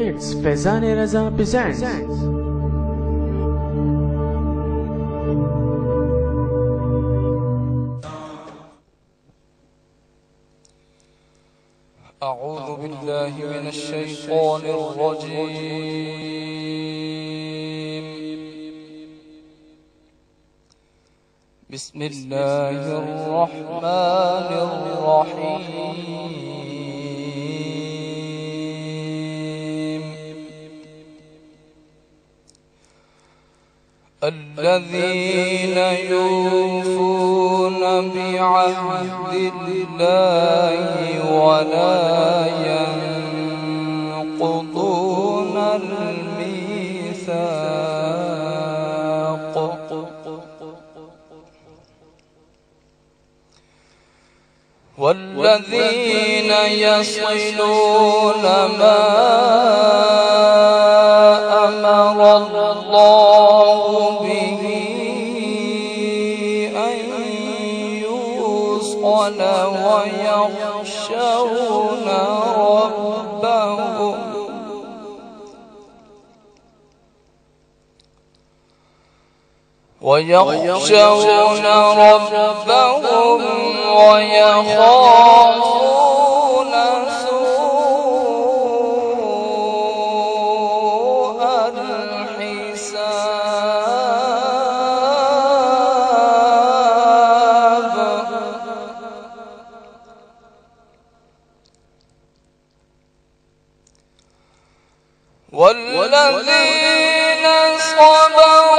It's Faizan-e Raza presents أعوذ بالله من الشيطان الرجيم. بسم الله الرحمن الرحيم. الذين يوفون بعهد الله ولا ينقضون الميثاق والذين يصلون ما أمر الله به أن يوصل ويخشون ربهم ويخافون سوء الحساب والذين صبروا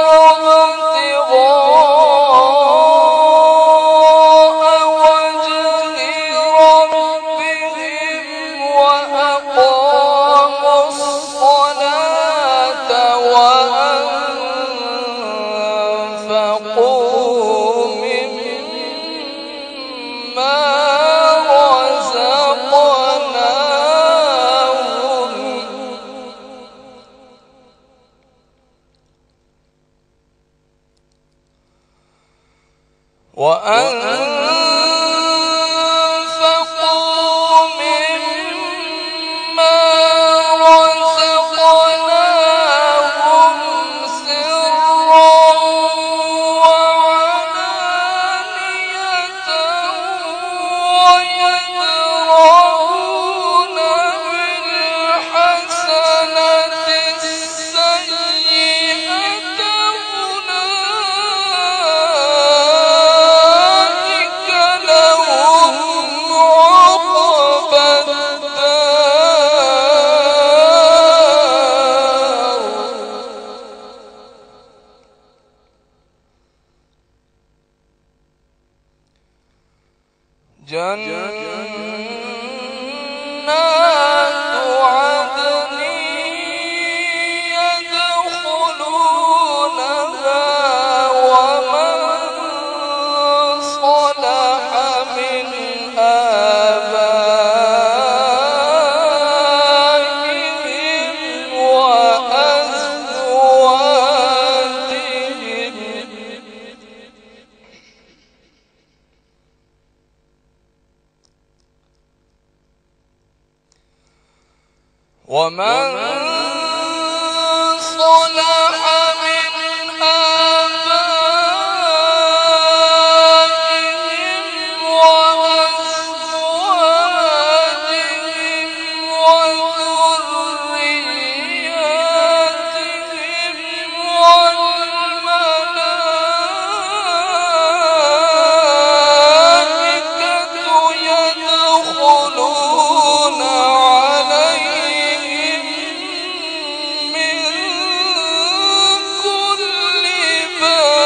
وأنفقوا مما رزقناهم سرا وعلانية ويدرؤون بالحسنة السيئة جنات عدن يدخلونها ومن صلح من آبائهم وأزواجهم ومن صلح من آبائهم وأزواجهم وذرياتهم والملائكة يدخلون عليهم من كل باب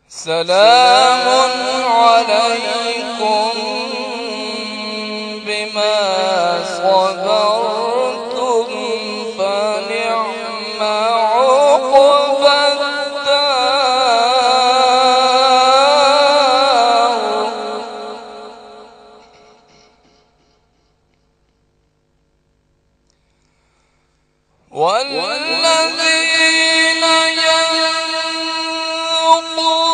سلام عليكم بما صبرتم فنعم عقبى الدار والذين ينقضون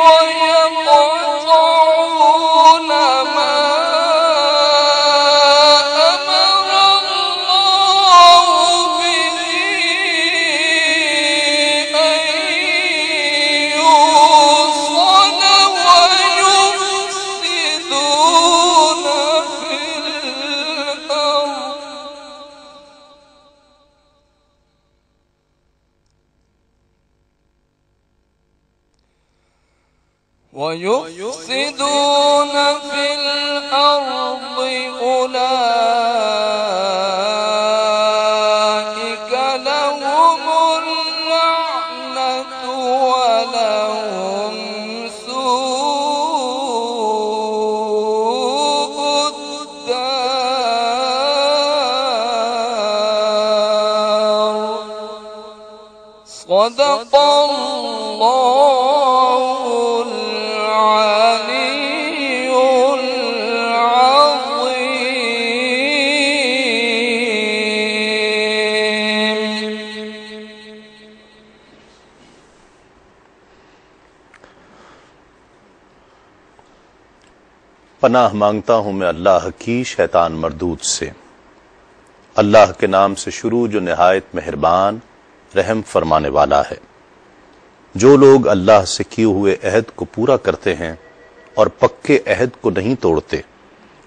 ويقطعون ما أمر الله به أن يوصل ويفسدون في الأرض أولئك لهم اللعنة ولهم سوء الدار. صدق الله العلي پناہ مانگتا ہوں میں اللہ کی شیطان مردود سے۔ اللہ کے نام سے شروع جو نہایت مہربان رحم فرمانے والا ہے۔ جو لوگ اللہ سے کیے ہوئے عہد کو پورا کرتے ہیں اور پکے عہد کو نہیں توڑتے،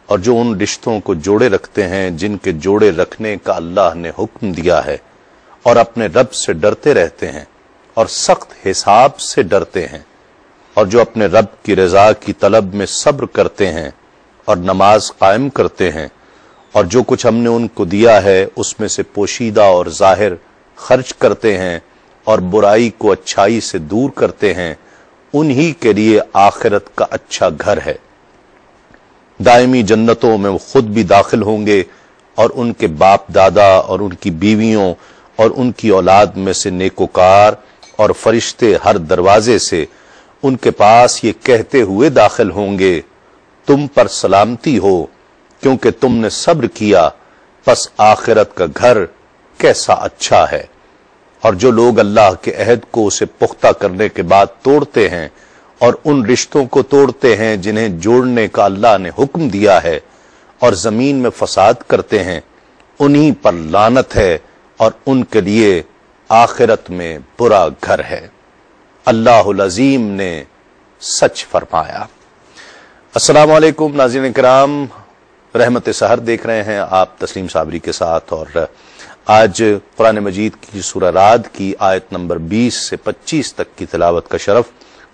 اور جو ان رشتوں کو جوڑے رکھتے ہیں جن کے جوڑے رکھنے کا اللہ نے حکم دیا ہے، اور اپنے رب سے ڈرتے رہتے ہیں اور سخت حساب سے ڈرتے ہیں، اور جو اپنے رب کی رضا کی طلب میں صبر کرتے ہیں اور نماز قائم کرتے ہیں، اور جو کچھ ہم نے ان کو دیا ہے اس میں سے پوشیدہ اور ظاہر خرچ کرتے ہیں اور برائی کو اچھائی سے دور کرتے ہیں، انہی کے لیے آخرت کا اچھا گھر ہے۔ دائمی جنتوں میں وہ خود بھی داخل ہوں گے اور ان کے باپ دادا اور ان کی بیویوں اور ان کی اولاد میں سے نیکوکار اور فرشتے ہر دروازے سے ان کے پاس یہ کہتے ہوئے داخل ہوں گے، تم پر سلامتی ہو کیونکہ تم نے صبر کیا، پس آخرت کا گھر کیسا اچھا ہے۔ اور جو لوگ اللہ کے عہد کو اسے پختہ کرنے کے بعد توڑتے ہیں اور ان رشتوں کو توڑتے ہیں جنہیں جوڑنے کا اللہ نے حکم دیا ہے اور زمین میں فساد کرتے ہیں، انہی پر لعنت ہے اور ان کے لیے آخرت میں برا گھر ہے۔ اللہ العظیم نے سچ فرمایا۔ السلام علیکم ناظرین کرام، رحمت سحر دیکھ رہے ہیں آپ تسلیم صابری کے ساتھ، اور آج قرآن مجید کی سورہ رعد کی آیت نمبر 20 سے 25 تک کی تلاوت کا شرف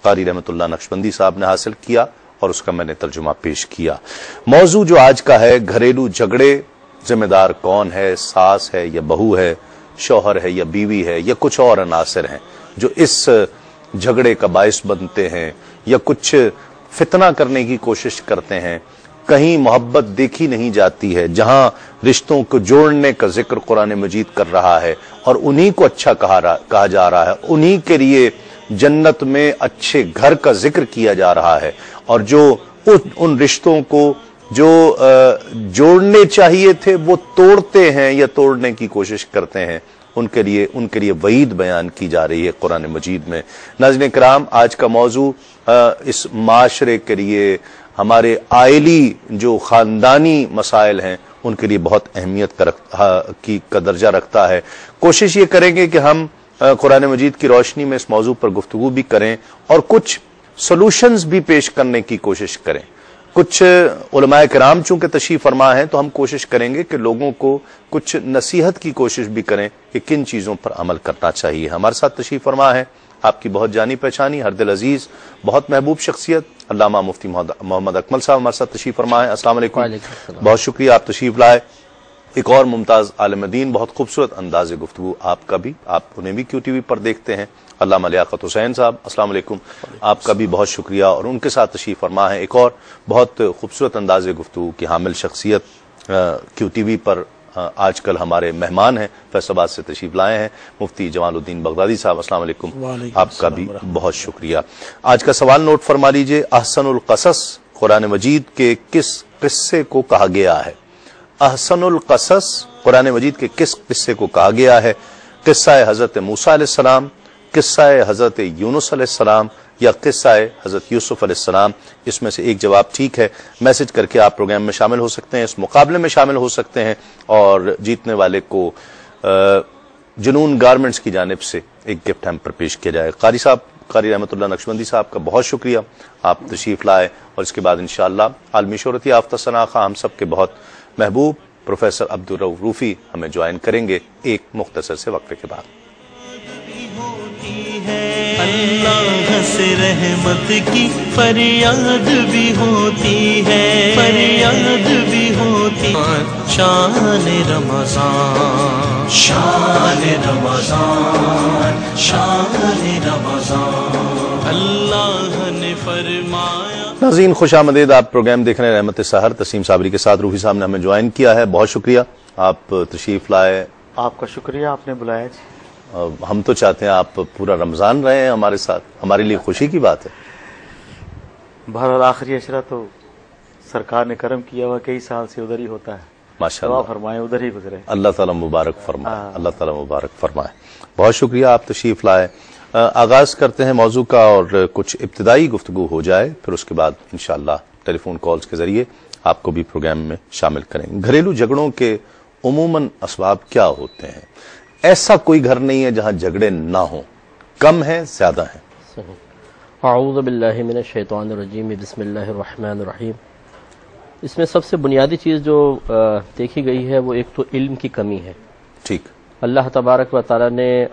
قاری رحمت اللہ نقشبندی صاحب نے حاصل کیا اور اس کا میں نے ترجمہ پیش کیا۔ موضوع جو آج کا ہے، گھریلو جھگڑے، ذمہ دار کون ہے، ساس ہے یا بہو ہے، شوہر ہے یا بیوی ہے یا کچھ اور عناصر ہیں جو اس جھگڑے کا باعث بنتے ہیں یا کچھ فتنہ کرنے کی کوشش کرتے ہیں۔ کہیں محبت دیکھی نہیں جاتی ہے، جہاں رشتوں کو جوڑنے کا ذکر قرآن مجید کر رہا ہے اور انہی کو اچھا کہا جا رہا ہے، انہی کے لیے جنت میں اچھے گھر کا ذکر کیا جا رہا ہے، اور جو ان رشتوں کو جو جوڑنے چاہیے تھے وہ توڑتے ہیں یا توڑنے کی کوشش کرتے ہیں، ان کے لیے وعید بیان کی جا رہی ہے قرآن مجید میں۔ ناظرین کرام، آج کا موضوع اس معاشرے کے لیے، ہمارے عائلی جو خاندانی مسائل ہیں ان کے لیے بہت اہمیت کا درجہ رکھتا ہے۔ کوشش یہ کریں گے کہ ہم قرآن مجید کی روشنی میں اس موضوع پر گفتگو بھی کریں اور کچھ سولوشنز بھی پیش کرنے کی کوشش کریں۔ کچھ علماء کرام چونکہ تشریف فرما ہیں تو ہم کوشش کریں گے کہ لوگوں کو کچھ نصیحت کی کوشش بھی کریں کہ کن چیزوں پر عمل کرنا چاہیے۔ ہمارے ساتھ تشریف فرما ہے آپ کی بہت جانی پہچانی، ہر دل عزیز، بہت محبوب شخصیت علامہ مفتی محمد اکمل صاحب ہمارے ساتھ تشریف فرما ہے۔ السلام علیکم۔ بہت شکریہ آپ تشریف لائے۔ ایک اور ممتاز عالم دین، بہت خوبصورت انداز گفتگو آپ کا بھی، آپ انہیں بھی کیو ٹی وی پر دیکھتے ہیں، علامہ لیاقت حسین صاحب، السلام علیکم، آپ کا بھی بہت شکریہ، اور ان کے ساتھ تشریف فرما ہے ایک اور بہت خوبصورت انداز گفتگو کی حامل شخصیت کیو ٹی وی پر آج کل ہمارے مہمان ہیں، فیصل آباد سے تشریف لائے ہیں، مفتی جمال الدین بغدادی صاحب، السلام علیکم، آپ کا بھی بہت شکریہ۔ آج کا سوال نوٹ فرما لیجئے، احسن القصص قرآن مجید کے کس قصے کو کہا گیا ہے؟ احسن القصص قرآن مجید کے کس قصے کو کہا گیا ہے؟ قصہ حضرت موسیٰ علیہ السلام، قصہ حضرت یونس علیہ السلام یا قصہ ہے حضرت یوسف علیہ السلام، اس میں سے ایک جواب ٹھیک ہے، میسج کر کے آپ پروگرام میں شامل ہو سکتے ہیں، اس مقابلے میں شامل ہو سکتے ہیں، اور جیتنے والے کو جنون گارمنٹس کی جانب سے ایک گفٹ ہم پر پیش کیا جائے۔ قاری صاحب، قاری رحمت اللہ نقشبندی صاحب کا بہت شکریہ، آپ تشریف لائے، اور اس کے بعد انشاءاللہ عالمی شہرت یافتہ ثناء ہم سب کے بہت محبوب پروفیسر عبدالرؤف روفی ہمیں جوائن کریں گے ایک مختصر سے وقفے کے بعد۔ اللہ سے رحمت کی فریاد بھی ہوتی ہے، فریاد بھی ہوتی ہے۔ شان رمضان، شان رمضان، شان رمضان، اللہ نے فرمایا۔ ناظرین خوش آمدید، آپ پروگرام دیکھ رہے ہیں رحمت سحر، تسیم صابری کے ساتھ روفی صاحب نے ہمیں جوائن کیا ہے، بہت شکریہ آپ تشریف لائے۔ آپ کا شکریہ، آپ نے بلایا جی۔ ہم تو چاہتے ہیں آپ پورا رمضان رہے ہیں ہمارے ساتھ، ہمارے لیے خوشی کی بات ہے۔ بہرحال آخری اشرہ تو سرکار نے کرم کیا ہوا، کئی سال سے ادھر ہی ہوتا ہے، ماشاء دعا اللہ، فرمائے ادھر ہی گزرے۔ اللہ تعالیٰ مبارک فرمائے، اللہ تعالیٰ مبارک فرمائے۔ بہت شکریہ آپ تشریف لائے۔ آغاز کرتے ہیں موضوع کا، اور کچھ ابتدائی گفتگو ہو جائے، پھر اس کے بعد انشاءاللہ ٹیلی فون کالز کے ذریعے آپ کو بھی پروگرام میں شامل کریں گے۔ گھریلو جھگڑوں کے عموماً اسباب کیا ہوتے ہیں؟ ایسا کوئی گھر نہیں ہے جہاں جھگڑے نہ ہوں، کم ہیں زیادہ ہیں۔ اعوذ باللہ من الشیطان الرجیم، بسم اللہ الرحمن الرحیم۔ اس میں سب سے بنیادی چیز جو دیکھی گئی ہے وہ ایک تو علم کی کمی ہے۔ ٹھیک، اللہ تبارک و تعالیٰ نے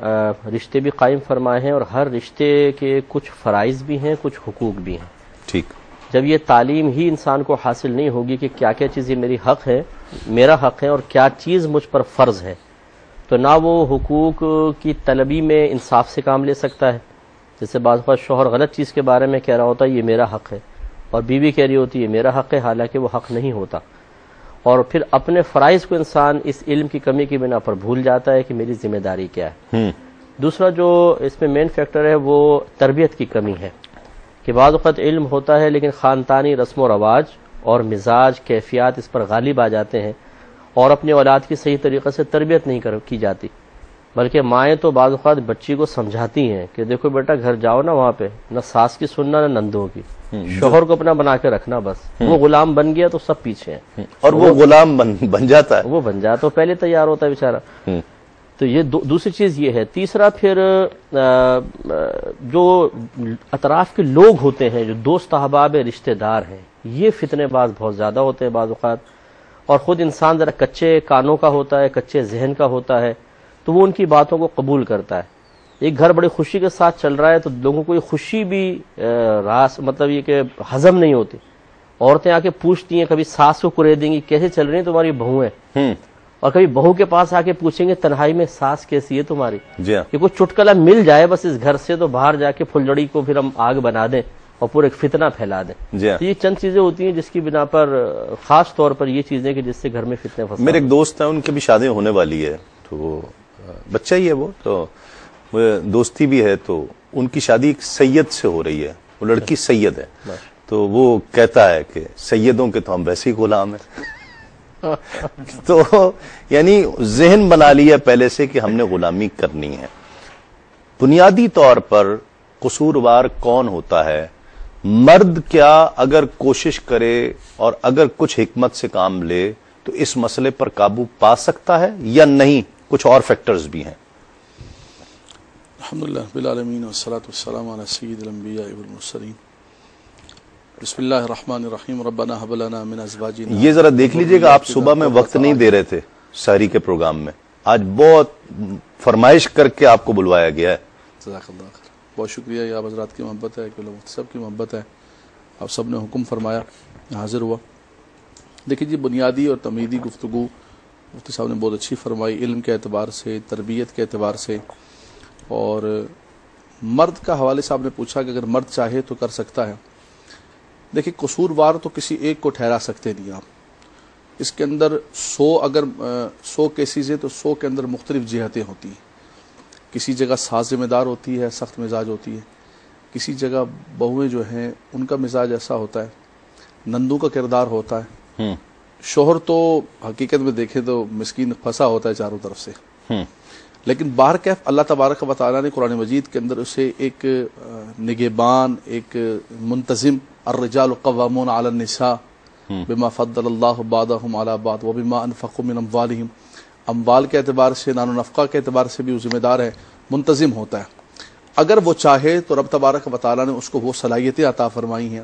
رشتے بھی قائم فرمائے ہیں، اور ہر رشتے کے کچھ فرائض بھی ہیں، کچھ حقوق بھی ہیں۔ ٹھیک، جب یہ تعلیم ہی انسان کو حاصل نہیں ہوگی کہ کیا کیا چیز یہ میری حق ہے، میرا حق ہے، اور کیا چیز مجھ پر فرض ہے، تو نہ وہ حقوق کی طلبی میں انصاف سے کام لے سکتا ہے۔ جیسے بعض اوقات شوہر غلط چیز کے بارے میں کہہ رہا ہوتا ہے یہ میرا حق ہے، اور بیوی کہہ رہی ہوتی ہے یہ میرا حق ہے، حالانکہ وہ حق نہیں ہوتا۔ اور پھر اپنے فرائض کو انسان اس علم کی کمی کی بنا پر بھول جاتا ہے کہ میری ذمہ داری کیا ہے۔ دوسرا جو اس میں مین فیکٹر ہے وہ تربیت کی کمی ہے، کہ بعض اوقات علم ہوتا ہے لیکن خاندانی رسم و رواج اور مزاج کیفیات اس پر غالب آ جاتے ہیں، اور اپنی اولاد کی صحیح طریقے سے تربیت نہیں کی جاتی، بلکہ مائیں تو بعض اوقات بچی کو سمجھاتی ہیں کہ دیکھو بیٹا گھر جاؤ نا، وہاں پہ نہ ساس کی سننا نہ نندوں کی، شوہر کو اپنا بنا کے رکھنا بس، وہ غلام بن گیا تو سب پیچھے ہیں، اور وہ غلام بن جاتا ہے، وہ بن جاتا تو پہلے تیار ہوتا ہے بیچارہ۔ تو یہ دوسری چیز یہ ہے۔ تیسرا پھر جو اطراف کے لوگ ہوتے ہیں، جو دوست احباب رشتہ دار ہیں، یہ فتنے باز بہت زیادہ ہوتے ہیں بعض اوقات، اور خود انسان ذرا کچے کانوں کا ہوتا ہے، کچے ذہن کا ہوتا ہے، تو وہ ان کی باتوں کو قبول کرتا ہے۔ ایک گھر بڑی خوشی کے ساتھ چل رہا ہے تو لوگوں کو یہ خوشی بھی مطلب یہ کہ ہضم نہیں ہوتی۔ عورتیں آ کے پوچھتی ہیں، کبھی ساس کو کرے دیں گی کیسے چل رہی ہیں تمہاری بہویں، اور کبھی بہو کے پاس آ کے پوچھیں گے تنہائی میں ساس کیسی ہے تمہاری۔ جی ہاں، کہ کوئی چٹکلا مل جائے بس اس گھر سے تو باہر جا کے پھلجڑی کو پھر ہم آگ بنا دیں اور پورا ایک فتنہ پھیلا دیں۔ جی ہاں۔ یہ چند چیزیں ہوتی ہیں جس کی بنا پر خاص طور پر یہ چیزیں کہ جس سے گھر میں فتنے فساد۔ میرے ایک دوست ہیں، ان کی بھی شادی ہونے والی ہے، تو بچہ ہی ہے وہ، تو دوستی بھی ہے، تو ان کی شادی ایک سید سے ہو رہی ہے، وہ لڑکی سید ہے، تو وہ کہتا ہے کہ سیدوں کے تو ہم ویسے ہی غلام ہیں۔ تو یعنی ذہن بنا لیا پہلے سے کہ ہم نے غلامی کرنی ہے۔ بنیادی طور پر قصوروار کون ہوتا ہے؟ مرد کیا اگر کوشش کرے اور اگر کچھ حکمت سے کام لے تو اس مسئلے پر قابو پا سکتا ہے یا نہیں؟ کچھ اور فیکٹرز بھی ہیں۔ الحمدللہ رب العالمین والصلاة والسلام علی سید الانبیاء والمرسلین، بسم اللہ الرحمن الرحیم، ربنا ھب لنا من ازواجنا۔ یہ ذرا دیکھ لیجئے کہ آپ صبح میں وقت نہیں دے رہے تھے سحری کے پروگرام میں، آج بہت فرمائش کر کے آپ کو بلوایا گیا ہے۔ جزاک اللہ خیر، بہت شکریہ، یہ آپ حضرات کی محبت ہے، کہ مفتی صاحب کی محبت ہے، آپ سب نے حکم فرمایا، حاضر ہوا۔ دیکھیے جی، بنیادی اور تمہیدی گفتگو مفتی صاحب نے بہت اچھی فرمائی، علم کے اعتبار سے، تربیت کے اعتبار سے، اور مرد کا حوالے سے آپ نے پوچھا کہ اگر مرد چاہے تو کر سکتا ہے۔ دیکھیں قصوروار تو کسی ایک کو ٹھہرا سکتے نہیں آپ، اس کے اندر 100 کیسز ہیں تو 100 کے اندر مختلف جہتیں ہوتی ہیں۔ کسی جگہ ساس ذمہ دار ہوتی ہے، سخت مزاج ہوتی ہے، کسی جگہ بہویں جو ہیں ان کا مزاج ایسا ہوتا ہے، نندو کا کردار ہوتا ہے، شوہر تو حقیقت میں دیکھیں تو مسکین پھنسا ہوتا ہے چاروں طرف سے۔ لیکن بہرکیف اللہ تبارک و تعالیٰ نے قرآن مجید کے اندر اسے ایک نگہبان، ایک منتظم، الرجال قوامون علی النساء بما فضل اللہ بعضهم علی بعض وبما انفقوا من اموالہم، اموال کے اعتبار سے، نان و نفقہ کے اعتبار سے بھی وہ ذمہ دار ہے، منتظم ہوتا ہے۔ اگر وہ چاہے تو رب تبارک و تعالیٰ نے اس کو وہ صلاحیتیں عطا فرمائی ہیں،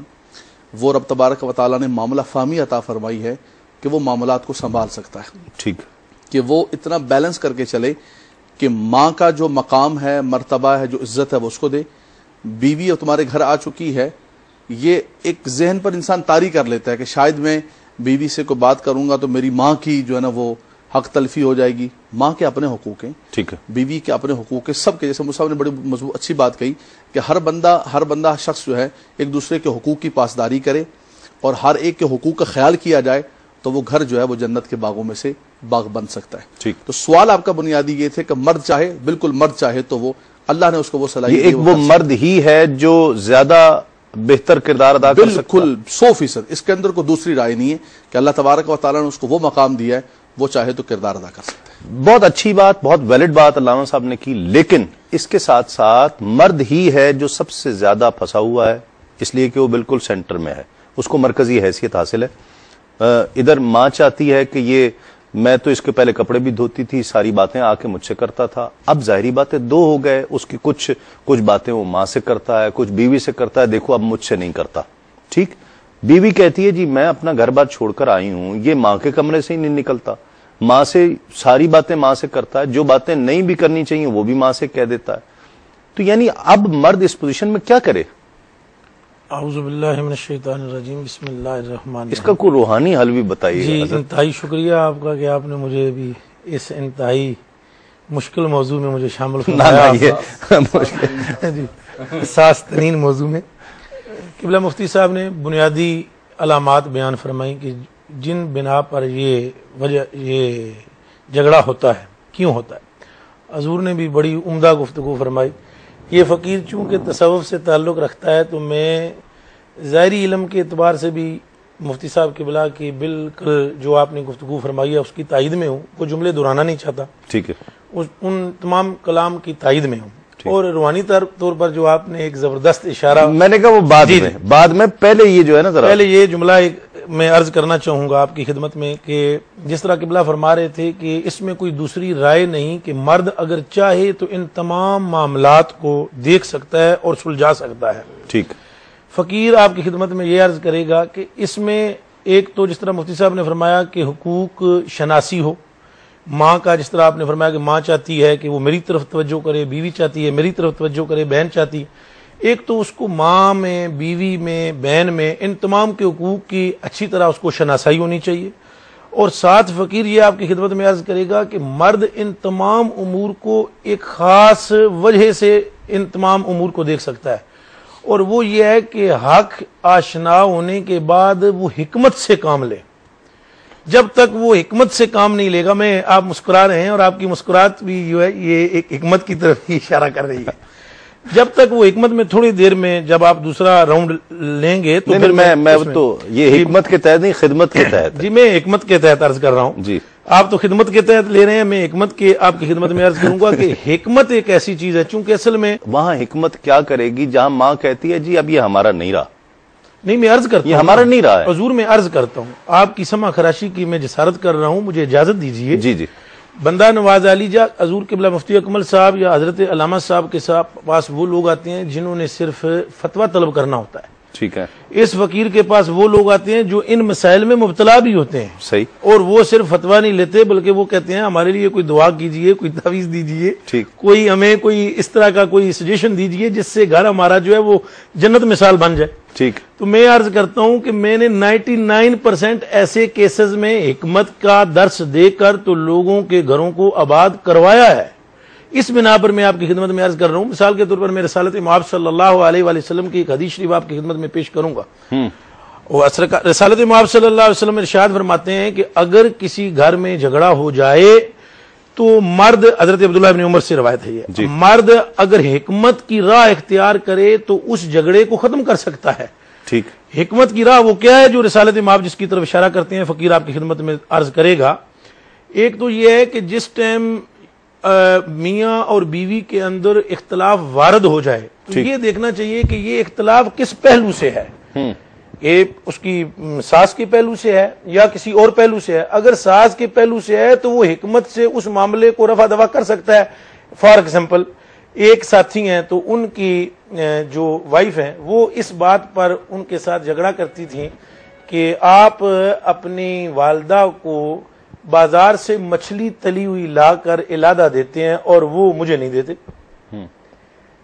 وہ رب تبارک و تعالیٰ نے معاملہ فہمی عطا فرمائی ہے کہ وہ معاملات کو سنبھال سکتا ہے، ٹھیک، کہ وہ اتنا بیلنس کر کے چلے کہ ماں کا جو مقام ہے، مرتبہ ہے، جو عزت ہے وہ اس کو دے۔ بیوی اب تمہارے گھر آ چکی ہے، یہ ایک ذہن پر انسان طاری کر لیتا ہے کہ شاید میں بیوی سے کوئی بات کروں گا تو میری ماں کی جو ہے نا وہ حق تلفی ہو جائے گی۔ ماں کے اپنے حقوق ہیں، ٹھیک ہے، بیوی کے اپنے حقوق ہیں، سب کے، جیسے موسیٰ نے بڑی مضبوط اچھی بات کہی کہ ہر بندہ شخص جو ہے ایک دوسرے کے حقوق کی پاسداری کرے اور ہر ایک کے حقوق کا خیال کیا جائے تو وہ گھر جو ہے وہ جنت کے باغوں میں سے باغ بن سکتا ہے۔ ٹھیک، تو سوال آپ کا بنیادی یہ تھے کہ مرد چاہے، بالکل مرد چاہے تو وہ اللہ نے اس کو وہ صلاحیت یہ ایک وہ مرد ہی ہے جو زیادہ بہتر کردار ادا کر سکتا ہے، بالکل 100%، اس کے اندر کوئی دوسری رائے نہیں ہے کہ اللہ تبارک و تعالیٰ نے اس کو وہ مقام دیا ہے، وہ چاہے تو کردار ادا کر سکتا ہے۔ بہت اچھی بات، بہت ویلڈ بات علامہ صاحب نے کی، لیکن اس کے ساتھ ساتھ مرد ہی ہے جو سب سے زیادہ پھنسا ہوا ہے، اس لیے کہ وہ بالکل سینٹر میں ہے، اس کو مرکزی حیثیت حاصل ہے۔ ادھر ماں چاہتی ہے کہ یہ میں تو اس کے پہلے کپڑے بھی دھوتی تھی، ساری باتیں آ کے مجھ سے کرتا تھا، اب ظاہری باتیں دو ہو گئے، اس کی کچھ باتیں وہ ماں سے کرتا ہے، کچھ بیوی سے کرتا ہے، دیکھو اب مجھ سے نہیں کرتا، ٹھیک۔ بیوی کہتی ہے جی میں اپنا گھر بار چھوڑ کر آئی ہوں، یہ ماں کے کمرے سے ہی نہیں نکلتا، ماں سے ساری باتیں ماں سے کرتا ہے، جو باتیں نہیں بھی کرنی چاہیے وہ بھی ماں سے کہہ دیتا ہے۔ تو یعنی اب مرد اس پوزیشن میں کیا کرے؟ اعوذ باللہ من الشیطان الرجیم، بسم اللہ الرحمن الرحیم۔ اس کا کوئی روحانی حل بھی بتائیے جی، حضرت۔ انتہائی شکریہ آپ کا کہ آپ نے مجھے بھی اس انتہائی مشکل موضوع میں مجھے شامل فرمایا، جی، حساس ترین موضوع میں۔ قبلہ مفتی صاحب نے بنیادی علامات بیان فرمائی کہ جن بنا پر یہ جھگڑا ہوتا ہے، کیوں ہوتا ہے۔ حضور نے بھی بڑی عمدہ گفتگو فرمائی۔ یہ فقیر چونکہ تصوف سے تعلق رکھتا ہے تو میں ظاہری علم کے اعتبار سے بھی مفتی صاحب قبلہ کی بالکل جو آپ نے گفتگو فرمائی ہے اس کی تائید میں ہوں، وہ جملے دہرانا نہیں چاہتا، ٹھیک ہے، ان تمام کلام کی تائید میں ہوں۔ اور روحانی طور پر جو آپ نے ایک زبردست اشارہ، میں نے کہا وہ بعد میں پہلے یہ جو ہے نا ذرا پہلے یہ جملہ میں عرض کرنا چاہوں گا آپ کی خدمت میں کہ جس طرح قبلہ فرما رہے تھے کہ اس میں کوئی دوسری رائے نہیں کہ مرد اگر چاہے تو ان تمام معاملات کو دیکھ سکتا ہے اور سلجھا سکتا ہے، ٹھیک۔ فقیر آپ کی خدمت میں یہ عرض کرے گا کہ اس میں ایک تو جس طرح مفتی صاحب نے فرمایا کہ حقوق شناسی ہو، ماں کا جس طرح آپ نے فرمایا کہ ماں چاہتی ہے کہ وہ میری طرف توجہ کرے، بیوی چاہتی ہے میری طرف توجہ کرے، بہن چاہتی ہے، ایک تو اس کو ماں میں، بیوی میں، بہن میں، ان تمام کے حقوق کی اچھی طرح اس کو شناسائی ہونی چاہیے۔ اور ساتھ فقیر یہ آپ کی خدمت میں عرض کرے گا کہ مرد ان تمام امور کو ایک خاص وجہ سے ان تمام امور کو دیکھ سکتا ہے، اور وہ یہ ہے کہ حق آشنا ہونے کے بعد وہ حکمت سے کام لے۔ جب تک وہ حکمت سے کام نہیں لے گا، میں آپ مسکرا رہے ہیں اور آپ کی مسکراہٹ بھی جو ہے یہ ایک حکمت کی طرف ہی اشارہ کر رہی ہے، جب تک وہ حکمت میں تھوڑی دیر میں جب آپ دوسرا راؤنڈ لیں گے تو پھر میں تو یہ حکمت کے تحت نہیں، خدمت کے تحت، جی میں حکمت کے تحت عرض کر رہا ہوں، جی آپ تو خدمت کے تحت لے رہے ہیں، میں حکمت کے آپ کی خدمت میں عرض کروں گا کہ حکمت ایک ایسی چیز ہے چونکہ اصل میں وہاں حکمت کیا کرے گی جہاں ماں کہتی ہے جی اب یہ ہمارا نہیں رہا، نہیں، میں عرض کرتا ہوں، یہ ہمارا نہیں رہا ہے، حضور میں عرض کرتا ہوں، آپ کی سمع خراشی کی میں جسارت کر رہا ہوں، مجھے اجازت دیجیے۔ جی جی، بندہ نواز علی جا حضور قبلہ مفتی اکمل صاحب یا حضرت علامہ صاحب کے پاس وہ لوگ آتے ہیں جنہوں نے صرف فتویٰ طلب کرنا ہوتا ہے، ٹھیک ہے، اس فقیر کے پاس وہ لوگ آتے ہیں جو ان مسائل میں مبتلا بھی ہوتے ہیں، صحیح، اور وہ صرف فتویٰ نہیں لیتے بلکہ وہ کہتے ہیں ہمارے لیے کوئی دعا کیجئے، کوئی تعویذ دیجئے، ٹھیک، کوئی ہمیں کوئی اس طرح کا کوئی سجیشن دیجئے جس سے گھر ہمارا جو ہے وہ جنت مثال بن جائے۔ ٹھیک، تو میں عرض کرتا ہوں کہ میں نے 99% ایسے کیسز میں حکمت کا درس دے کر تو لوگوں کے گھروں کو آباد کروایا ہے، اس بنا پر میں آپ کی خدمت میں عرض کر رہا ہوں۔ مثال کے طور پر میں رسالت مآب صلی اللہ علیہ وآلہ وسلم کی ایک حدیث شریف آپ کی خدمت میں پیش کروں گا۔ وہ رسالت مآب صلی اللہ علیہ وسلم ارشاد فرماتے ہیں کہ اگر کسی گھر میں جھگڑا ہو جائے تو مرد، حضرت عبداللہ ابن عمر سے روایت ہے یہ، مرد اگر حکمت کی راہ اختیار کرے تو اس جھگڑے کو ختم کر سکتا ہے۔ ٹھیک، حکمت کی راہ وہ کیا ہے جو رسالت مآب جس کی طرف اشارہ کرتے ہیں فقیر آپ کی خدمت میں عرض کرے گا۔ ایک تو یہ ہے کہ جس ٹائم میاں اور بیوی کے اندر اختلاف وارد ہو جائے تو یہ دیکھنا چاہیے کہ یہ اختلاف کس پہلو سے ہے. یہ اس کی ساس کے پہلو سے ہے یا کسی اور پہلو سے ہے. اگر ساس کے پہلو سے ہے تو وہ حکمت سے اس معاملے کو رفع دفع کر سکتا ہے. فار ایگزامپل ایک ساتھی ہیں تو ان کی جو وائف ہیں وہ اس بات پر ان کے ساتھ جھگڑا کرتی تھیں کہ آپ اپنی والدہ کو بازار سے مچھلی تلی ہوئی لا کر علادہ دیتے ہیں اور وہ مجھے نہیں دیتے.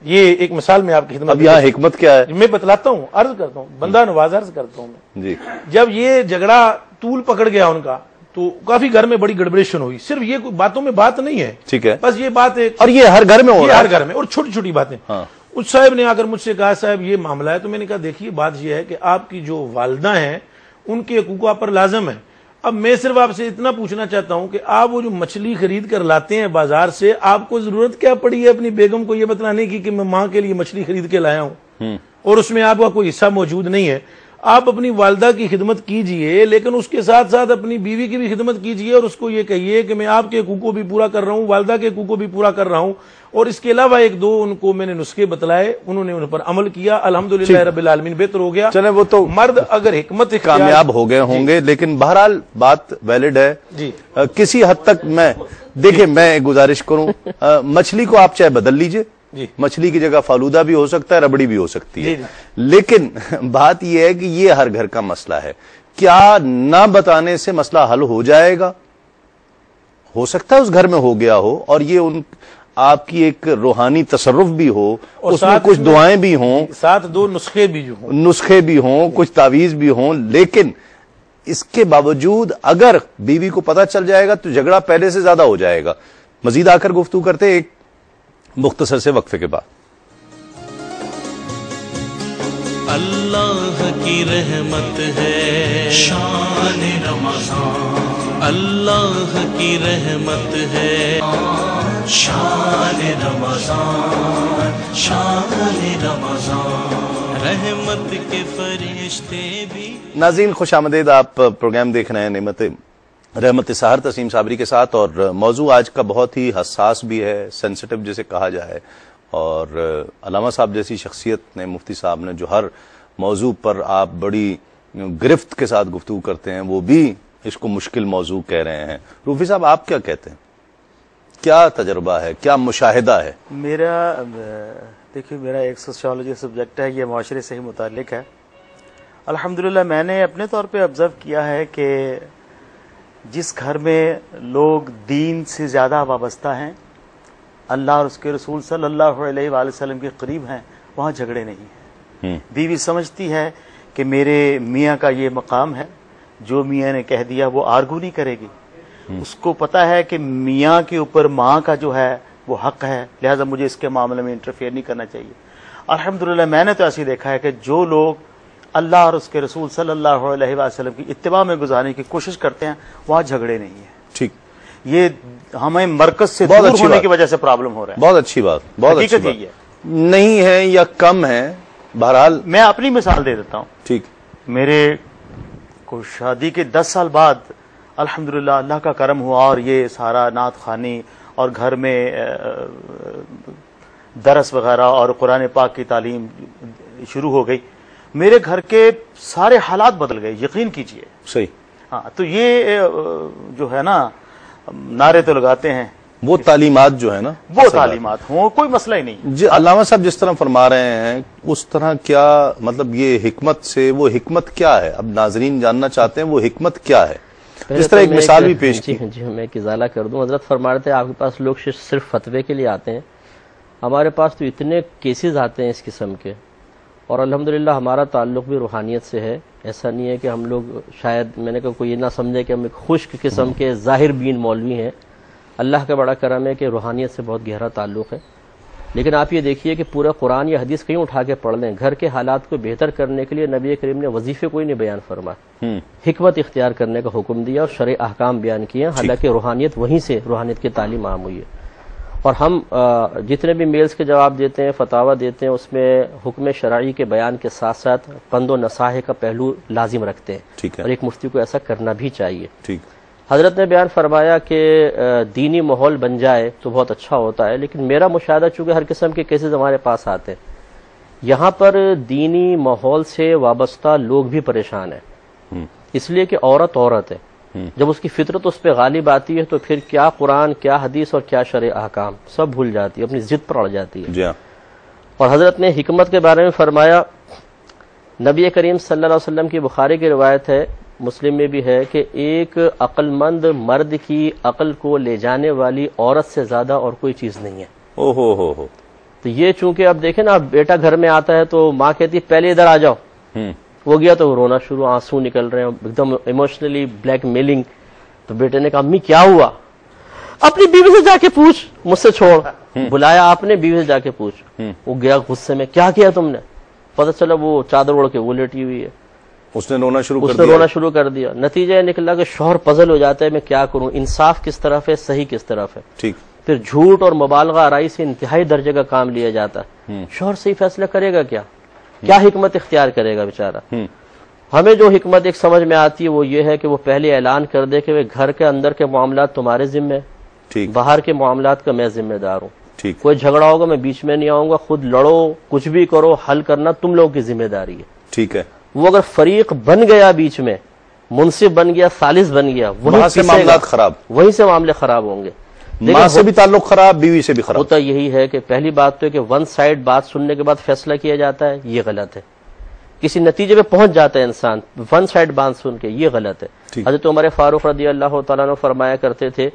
یہ ایک مثال میں آپ کی خدمت. اب یہاں حکمت کیا ہے میں بتلاتا ہوں، عرض کرتا ہوں، بندہ نواز عرض کرتا ہوں میں. جی جب یہ جھگڑا طول پکڑ گیا ان کا تو کافی گھر میں بڑی گڑبڑیشن ہوئی. صرف یہ کوئی باتوں میں بات نہیں ہے، ٹھیک ہے، بس یہ بات ایک، اور یہ ہر گھر میں ہو رہا ہے، ہر گھر میں، اور چھوٹی چھوٹی باتیں. اس صاحب نے آ کر مجھ سے کہا صاحب یہ معاملہ ہے. تو میں نے کہا دیکھیے بات یہ ہے کہ آپ کی جو والدہ ہیں ان کے حقوق آپ پر لازم ہے. اب میں صرف آپ سے اتنا پوچھنا چاہتا ہوں کہ آپ وہ جو مچھلی خرید کر لاتے ہیں بازار سے، آپ کو ضرورت کیا پڑی ہے اپنی بیگم کو یہ بتلانے کی کہ میں ماں کے لیے مچھلی خرید کے لایا ہوں اور اس میں آپ کا کوئی حصہ موجود نہیں ہے. آپ اپنی والدہ کی خدمت کیجئے لیکن اس کے ساتھ ساتھ اپنی بیوی کی بھی خدمت کیجئے اور اس کو یہ کہیے کہ میں آپ کے حقوق کو بھی پورا کر رہا ہوں، والدہ کے حقوق کو بھی پورا کر رہا ہوں. اور اس کے علاوہ ایک دو ان کو میں نے نسخے بتلائے، انہوں نے ان پر عمل کیا، الحمدللہ رب العالمین بہتر ہو گیا. چلے وہ تو مرد اگر حکمت کامیاب ہو گئے ہوں گے، لیکن بہرحال بات ویلڈ ہے. جی کسی حد تک میں دیکھیں میں گزارش کروں، مچھلی کو آپ چاہے بدل لیجئے، مچھلی کی جگہ فالودہ بھی ہو سکتا ہے، ربڑی بھی ہو سکتی ہے، لیکن بات یہ ہے کہ یہ ہر گھر کا مسئلہ ہے. کیا نہ بتانے سے مسئلہ حل ہو جائے گا؟ ہو سکتا ہے اس گھر میں ہو گیا ہو اور یہ ان آپ کی ایک روحانی تصرف بھی ہو، اس میں کچھ دعائیں بھی ہوں، ساتھ دو نسخے بھی ہوں، کچھ تعویذ بھی ہوں، لیکن اس کے باوجود اگر بیوی کو پتہ چل جائے گا تو جھگڑا پہلے سے زیادہ ہو جائے گا. مزید آ کر گفتگو کرتے ایک مختصر سے وقفے کے بعد. اللہ کی رحمت ہے شان رمضان، اللہ کی رحمت ہے شان رمضان، شان رمضان، رحمت کے فرشتے بھی. ناظرین خوش آمدید، آپ پروگرام دیکھ رہے ہیں نعمت رحمت سحر تسیم صابری کے ساتھ، اور موضوع آج کا بہت ہی حساس بھی ہے، سینسٹیو جسے کہا جائے، اور علامہ صاحب جیسی شخصیت نے، مفتی صاحب نے، جو ہر موضوع پر آپ بڑی گرفت کے ساتھ گفتگو کرتے ہیں، وہ بھی اس کو مشکل موضوع کہہ رہے ہیں. روفی صاحب آپ کیا کہتے ہیں؟ کیا تجربہ ہے، کیا مشاہدہ ہے؟ دیکھیے میرا ایک سوشیولوجی سبجیکٹ ہے، یہ معاشرے سے ہی متعلق ہے. الحمدللہ میں نے اپنے طور پہ آبزرو کیا ہے کہ جس گھر میں لوگ دین سے زیادہ وابستہ ہیں، اللہ اور اس کے رسول صلی اللہ علیہ وآلہ وسلم کے قریب ہیں، وہاں جھگڑے نہیں ہیں. بیوی سمجھتی ہے کہ میرے میاں کا یہ مقام ہے، جو میاں نے کہہ دیا وہ آرگو نہیں کرے گی. اس کو پتا ہے کہ میاں کے اوپر ماں کا جو ہے وہ حق ہے، لہذا مجھے اس کے معاملے میں انٹرفیئر نہیں کرنا چاہیے. الحمدللہ میں نے تو ایسے دیکھا ہے کہ جو لوگ اللہ اور اس کے رسول صلی اللہ علیہ وسلم کی اتباع میں گزارنے کی کوشش کرتے ہیں، وہاں جھگڑے نہیں ہیں. ٹھیک، یہ ہمیں مرکز سے دور ہونے کی وجہ سے پرابلم ہو رہا ہے. بہت اچھی بات، بہت اچھی بات. یہی ہے، نہیں ہے یا کم ہے، بہرحال میں اپنی مثال دے دیتا ہوں. ٹھیک، میرے کو شادی کے 10 سال بعد الحمدللہ اللہ کا کرم ہوا اور یہ سارا نعت خوانی اور گھر میں درس وغیرہ اور قرآن پاک کی تعلیم شروع ہو گئی. میرے گھر کے سارے حالات بدل گئے، یقین کیجئے. صحیح. ہاں، تو یہ جو ہے نا نعرے تو لگاتے ہیں، وہ تعلیمات جو ہے نا، وہ تعلیمات ہوں، کوئی مسئلہ ہی نہیں. جی علامہ صاحب جس طرح فرما رہے ہیں اس طرح کیا مطلب یہ حکمت سے، وہ حکمت کیا ہے؟ اب ناظرین جاننا چاہتے ہیں وہ حکمت کیا ہے. جس طرح ایک مثال بھی پیش کی. جی میں ایک ازالہ کر دوں. حضرت فرما رہے تھے آپ کے پاس لوگ صرف فتوے کے لیے آتے ہیں، ہمارے پاس تو اتنے کیسز آتے ہیں اس قسم کے، اور الحمدللہ ہمارا تعلق بھی روحانیت سے ہے. ایسا نہیں ہے کہ ہم لوگ، شاید میں نے کہا کوئی یہ نہ سمجھے کہ ہم ایک خشک قسم کے ظاہر بین مولوی ہیں. اللہ کا بڑا کرم ہے کہ روحانیت سے بہت گہرا تعلق ہے. لیکن آپ یہ دیکھیے کہ پورا قرآن یا حدیث کہیں اٹھا کے پڑھ لیں، گھر کے حالات کو بہتر کرنے کے لیے نبی کریم نے وظیفے کوئی نہیں بیان فرمایا، حکمت اختیار کرنے کا حکم دیا اور شرع احکام بیان کیے. حالانکہ روحانیت وہیں سے، روحانیت کی تعلیم عام ہوئی ہے. اور ہم جتنے بھی میلز کے جواب دیتے ہیں، فتاوی دیتے ہیں، اس میں حکم شرعی کے بیان کے ساتھ ساتھ پند و نصاحہ کا پہلو لازم رکھتے ہیں، اور ایک مفتی کو ایسا کرنا بھی چاہیے. حضرت نے بیان فرمایا کہ دینی ماحول بن جائے تو بہت اچھا ہوتا ہے، لیکن میرا مشاہدہ چونکہ ہر قسم کے کیسز ہمارے پاس آتے ہیں، یہاں پر دینی ماحول سے وابستہ لوگ بھی پریشان ہیں، اس لیے کہ عورت عورت ہے، جب اس کی فطرت اس پہ غالب آتی ہے تو پھر کیا قرآن، کیا حدیث اور کیا شرع احکام سب بھول جاتی ہے، اپنی ضد پر اڑ جاتی ہے۔ جی ہاں۔ اور حضرت نے حکمت کے بارے میں فرمایا، نبی کریم صلی اللہ علیہ وسلم کی بخاری کی روایت ہے، مسلم میں بھی ہے، کہ ایک عقل مند مرد کی عقل کو لے جانے والی عورت سے زیادہ اور کوئی چیز نہیں ہے۔ او ہو۔ تو یہ چونکہ اب دیکھیں نا، بیٹا گھر میں آتا ہے تو ماں کہتی ہے پہلے ادھر آ جاؤ، وہ گیا تو وہ رونا شروع، آنسو نکل رہے ہیں، ایک دم ایموشنلی بلیک میلنگ۔ تو بیٹے نے کہا امی کیا ہوا؟ اپنی بیوی سے جا کے پوچھ، مجھ سے چھوڑ۔ بلایا آپ نے، بیوی سے جا کے پوچھ۔ وہ گیا غصے میں، کیا کیا تم نے؟ پتہ چلا وہ چادر اوڑھ کے وہ لیٹی ہوئی ہے، اس نے رونا شروع کر دیا۔ نتیجہ یہ نکلا کہ شوہر پزل ہو جاتا ہے، میں کیا کروں، انصاف کس طرف ہے، صحیح کس طرف ہے۔ ٹھیک۔ پھر جھوٹ اور مبالغہ آرائی سے انتہائی درجے کا کام لیا جاتا ہے۔ شوہر صحیح فیصلہ کرے گا کیا حکمت اختیار کرے گا بیچارہ؟ ہمیں جو حکمت ایک سمجھ میں آتی ہے وہ یہ ہے کہ وہ پہلے اعلان کر دے کہ وہ گھر کے اندر کے معاملات تمہارے ذمہ ہیں، باہر کے معاملات کا میں ذمہ دار ہوں، کوئی جھگڑا ہوگا میں بیچ میں نہیں آؤں گا، خود لڑو، کچھ بھی کرو، حل کرنا تم لوگوں کی ذمہ داری ہے۔ ٹھیک ہے۔ وہ اگر فریق بن گیا، بیچ میں منصف بن گیا، ثالث بن گیا، وہیں سے معاملات خراب، وہیں سے معاملے خراب ہوں گے۔ ماں سے بھی تعلق خراب، بیوی سے بھی خراب۔ ہوتا یہی ہے کہ پہلی بات تو ہے کہ ون سائڈ بات سننے کے بعد فیصلہ کیا جاتا ہے، یہ غلط ہے۔ کسی نتیجے پہ پہنچ جاتا ہے انسان ون سائڈ بات سن کے، یہ غلط ہے۔ حضرت عمر فاروق رضی اللہ تعالیٰ عنہ فرمایا کرتے تھے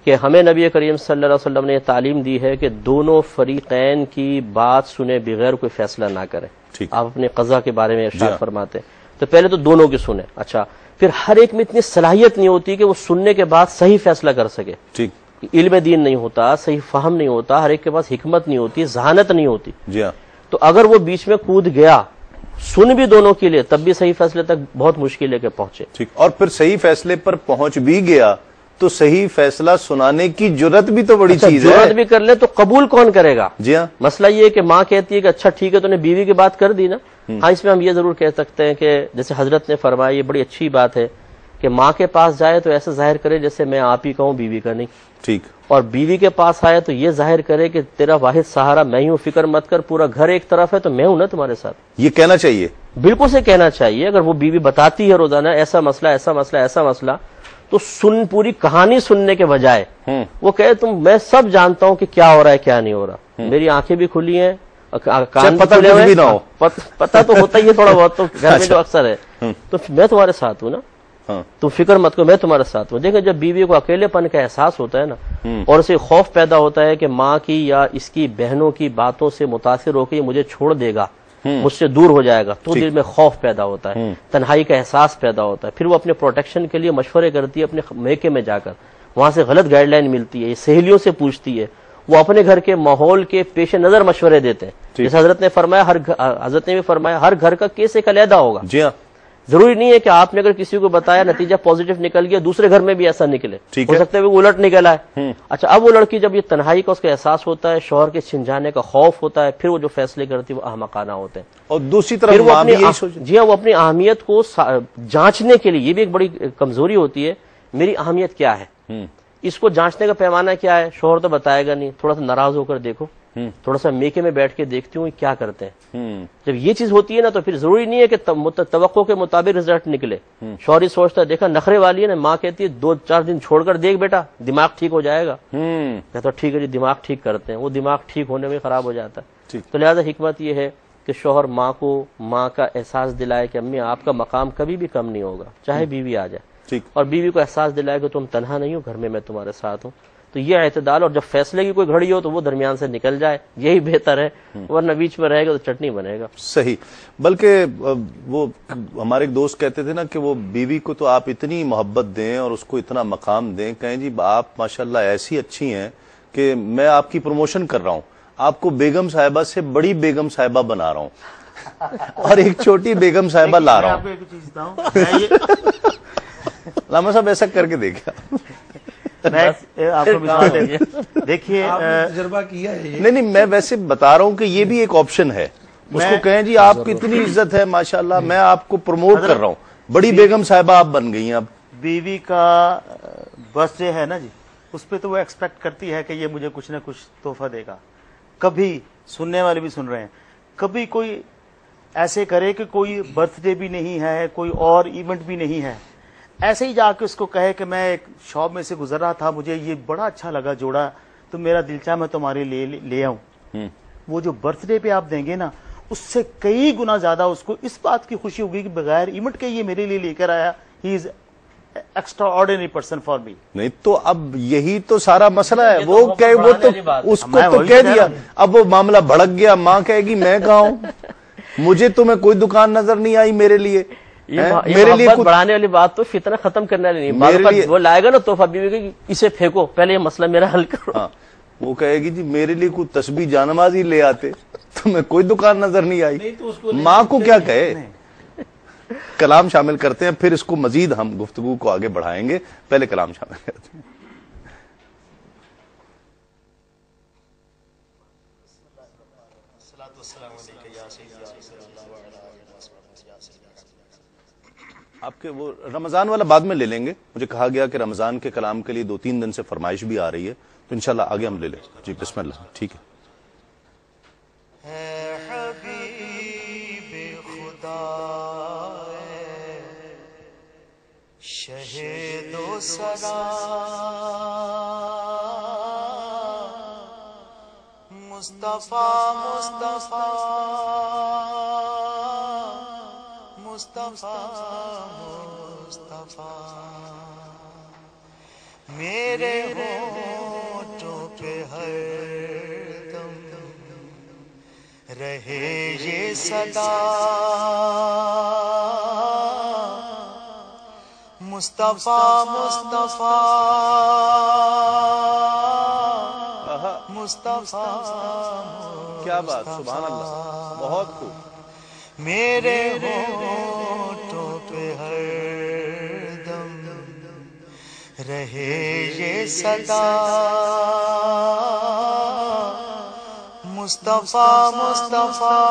کہ ہمیں نبی کریم صلی اللہ علیہ وسلم نے یہ تعلیم دی ہے کہ دونوں فریقین کی بات سنے بغیر کوئی فیصلہ نہ کریں۔ آپ اپنے قضا کے بارے میں ارشاد فرماتے ہیں تو پہلے تو دونوں کی سنیں۔ اچھا، پھر ہر ایک میں اتنی صلاحیت نہیں ہوتی کہ وہ سننے کے بعد صحیح فیصلہ کر سکے۔ علم دین نہیں ہوتا، صحیح فہم نہیں ہوتا، ہر ایک کے پاس حکمت نہیں ہوتی، ذہانت نہیں ہوتی۔ تو اگر وہ بیچ میں کود گیا، سن بھی دونوں کے لیے، تب بھی صحیح فیصلے تک بہت مشکل ہے کہ پہنچے۔ اور پھر صحیح فیصلے پر پہنچ بھی گیا تو صحیح فیصلہ سنانے کی جرت بھی تو بڑی چیز ہے۔ جرت بھی کر لے تو قبول کون کرے گا؟ جی ہاں۔ مسئلہ یہ ہے کہ ماں کہتی ہے کہ اچھا ٹھیک ہے تو نے بیوی کی بات کر دی نا۔ ہاں، اس میں ہم یہ ضرور کہہ سکتے ہیں کہ جیسے حضرت نے فرمایا، یہ بڑی اچھی بات ہے کہ ماں کے پاس جائے تو ایسا ظاہر کرے جیسے میں آپ ہی کا ہوں، بیوی کا نہیں۔ ٹھیک۔ اور بیوی کے پاس آئے تو یہ ظاہر کرے کہ تیرا واحد سہارا میں ہی ہوں، فکر مت کر، پورا گھر ایک طرف ہے تو میں ہوں نا تمہارے ساتھ۔ یہ کہنا چاہیے، بالکل سے کہنا چاہیے۔ اگر وہ بیوی بتاتی ہے روزانہ ایسا مسئلہ ایسا مسئلہ ایسا مسئلہ، تو پوری کہانی سننے کے بجائے وہ کہے میں سب جانتا ہوں کہ کیا ہو رہا ہے کیا نہیں ہو رہا، میری آنکھیں بھی کھلی ہیں، کان بھی کھلے ہوئے ہیں، پتہ تو ہوتا ہی ہے تھوڑا بہت، تو گھر میں جو اکثر ہے، تو میں تمہارے ساتھ ہوں نا، تم فکر مت کرو، میں تمہارے ساتھ ہوں۔ دیکھیں جب بیوی کو اکیلے پن کا احساس ہوتا ہے نا، اور اسے خوف پیدا ہوتا ہے کہ ماں کی یا اس کی بہنوں کی باتوں سے متاثر ہو کے یہ مجھے چھوڑ دے گا، مجھ سے دور ہو جائے گا، تو دل میں خوف پیدا ہوتا ہے، تنہائی کا احساس پیدا ہوتا ہے۔ پھر وہ اپنے پروٹیکشن کے لیے مشورے کرتی ہے اپنے میکے میں جا کر، وہاں سے غلط گائیڈ لائن ملتی ہے، سہیلیوں سے پوچھتی ہے، وہ اپنے گھر کے ماحول کے پیش نظر مشورے دیتے ہیں۔ جیسے حضرت نے فرمایا، حضرت نے بھی فرمایا ہر گھر کا کیس ایک علیحدہ ہوگا۔ جی ہاں، ضروری نہیں ہے کہ آپ نے اگر کسی کو بتایا نتیجہ پازیٹو نکل گیا دوسرے گھر میں بھی ایسا نکلے، ہو سکتا ہے وہ الٹ نکل آئے۔ اچھا، اب وہ لڑکی جب یہ تنہائی کا اس کا احساس ہوتا ہے، شوہر کے چھن جانے کا خوف ہوتا ہے، پھر وہ جو فیصلے کرتی ہے وہ احمقانہ ہوتے ہیں۔ اور دوسری طرف وہ اپنی اہمیت کو جانچنے کے لیے، یہ بھی ایک بڑی کمزوری ہوتی ہے، میری اہمیت کیا ہے، اس کو جانچنے کا پیمانہ کیا ہے؟ شوہر تو بتائے گا نہیں، تھوڑا سا ناراض ہو کر دیکھو، تھوڑا سا میکے میں بیٹھ کے دیکھتی ہوں کیا کرتے ہیں۔ جب یہ چیز ہوتی ہے نا تو پھر ضروری نہیں ہے کہ توقع کے مطابق رزلٹ نکلے۔ شوہر ہی سوچتا ہے دیکھا نخرے والی ہے نا، ماں کہتی ہے 2-4 دن چھوڑ کر دیکھ بیٹا، دماغ ٹھیک ہو جائے گا۔ کہتا ٹھیک ہے جی، دماغ ٹھیک کرتے ہیں، وہ دماغ ٹھیک ہونے میں خراب ہو جاتا ہے۔ تو لہذا حکمت یہ ہے کہ شوہر ماں کو ماں کا احساس دلائے کہ امی آپ کا مقام کبھی بھی کم نہیں ہوگا، چاہے بیوی آ جائے، اور بیوی کو احساس دلائے کہ تم تنہا نہیں ہو گھر میں تمہارے ساتھ ہوں۔ تو یہ اعتدال، اور جب فیصلے کی کوئی گھڑی ہو تو وہ درمیان سے نکل جائے، یہی بہتر ہے، ورنہ بیچ میں رہے گا تو چٹنی بنے گا۔ صحیح۔ بلکہ وہ ہمارے ایک دوست کہتے تھے نا کہ وہ بیوی کو تو آپ اتنی محبت دیں اور اس کو اتنا مقام دیں، کہیں جی آپ ماشاءاللہ ایسی اچھی ہیں کہ میں آپ کی پروموشن کر رہا ہوں، آپ کو بیگم صاحبہ سے بڑی بیگم صاحبہ بنا رہا ہوں اور ایک چھوٹی بیگم صاحبہ لا رہا ہوں۔ علامہ صاحب ایسا کر کے دیکھا، آپ کو مثال دیکھیے، تجربہ کیا ہے؟ نہیں میں ویسے بتا رہا ہوں کہ یہ بھی ایک آپشن ہے، اس کو کہیں جی آپ کی اتنی عزت ہے ماشاءاللہ، میں آپ کو پروموٹ کر رہا ہوں، بڑی بیگم صاحبہ آپ بن گئی ہیں۔ اب بیوی کا برتھ ڈے ہے نا جی، اس پہ تو وہ ایکسپیکٹ کرتی ہے کہ یہ مجھے کچھ نہ کچھ تحفہ دے گا. کبھی سننے والے بھی سن رہے ہیں، کبھی کوئی ایسے کرے کہ کوئی برتھ ڈے بھی نہیں ہے، کوئی اور ایونٹ بھی نہیں ہے، ایسے ہی جا کے اس کو کہے کہ میں ایک شاپ میں سے گزر رہا تھا، مجھے یہ بڑا اچھا لگا جوڑا، تو میرا دل چاہ میں تمہارے لیے لے آؤں. وہ جو برتھ ڈے پہ آپ دیں گے نا، اس سے کئی گنا زیادہ اس کو اس بات کی خوشی ہوگی کہ بغیر ایونٹ کے یہ میرے لیے لے کر آیا. He is extraordinary person for me. نہیں تو اب یہی تو سارا مسئلہ ہے. وہ تو اس کو تو کہہ دیا، اب وہ معاملہ بھڑک گیا. ماں کہے گی میں کہاں ہوں، مجھے تمہیں کوئی دکان نظر نہیں آئی میرے لیے. میرے لیے بڑھانے والی بات تو فتنہ ختم کرنے والی نہیں. وہ لائے گا نا تحفہ، بیوی کہ اسے پھینکو، پہلے یہ مسئلہ میرا حل کرو. وہ کہے گی جی میرے لیے کوئی تسبیح جانماز ہی لے آتے، تمہیں کوئی دکان نظر نہیں آئی. ماں کو کیا کہے. کلام شامل کرتے ہیں، پھر اس کو مزید ہم گفتگو کو آگے بڑھائیں گے. پہلے کلام شامل کرتے ہیں. آپ کے وہ رمضان والا بعد میں لے لیں گے. مجھے کہا گیا کہ رمضان کے کلام کے لیے 2-3 دن سے فرمائش بھی آ رہی ہے، تو انشاءاللہ آگے ہم لے لیں. جی بسم اللہ. ٹھیک ہے. شہید و سرا مصطفیٰ مصطفیٰ مصطفیٰ مصطفیٰ میرے ہونٹوں پہ ہر دم رہے یہ صدا مصطفیٰ مصطفیٰ مصطفیٰ. کیا بات، سبحان اللہ، بہت خوب. میرے ہونٹوں پہ ہر دم رہے یہ صدا مصطفیٰ مصطفیٰ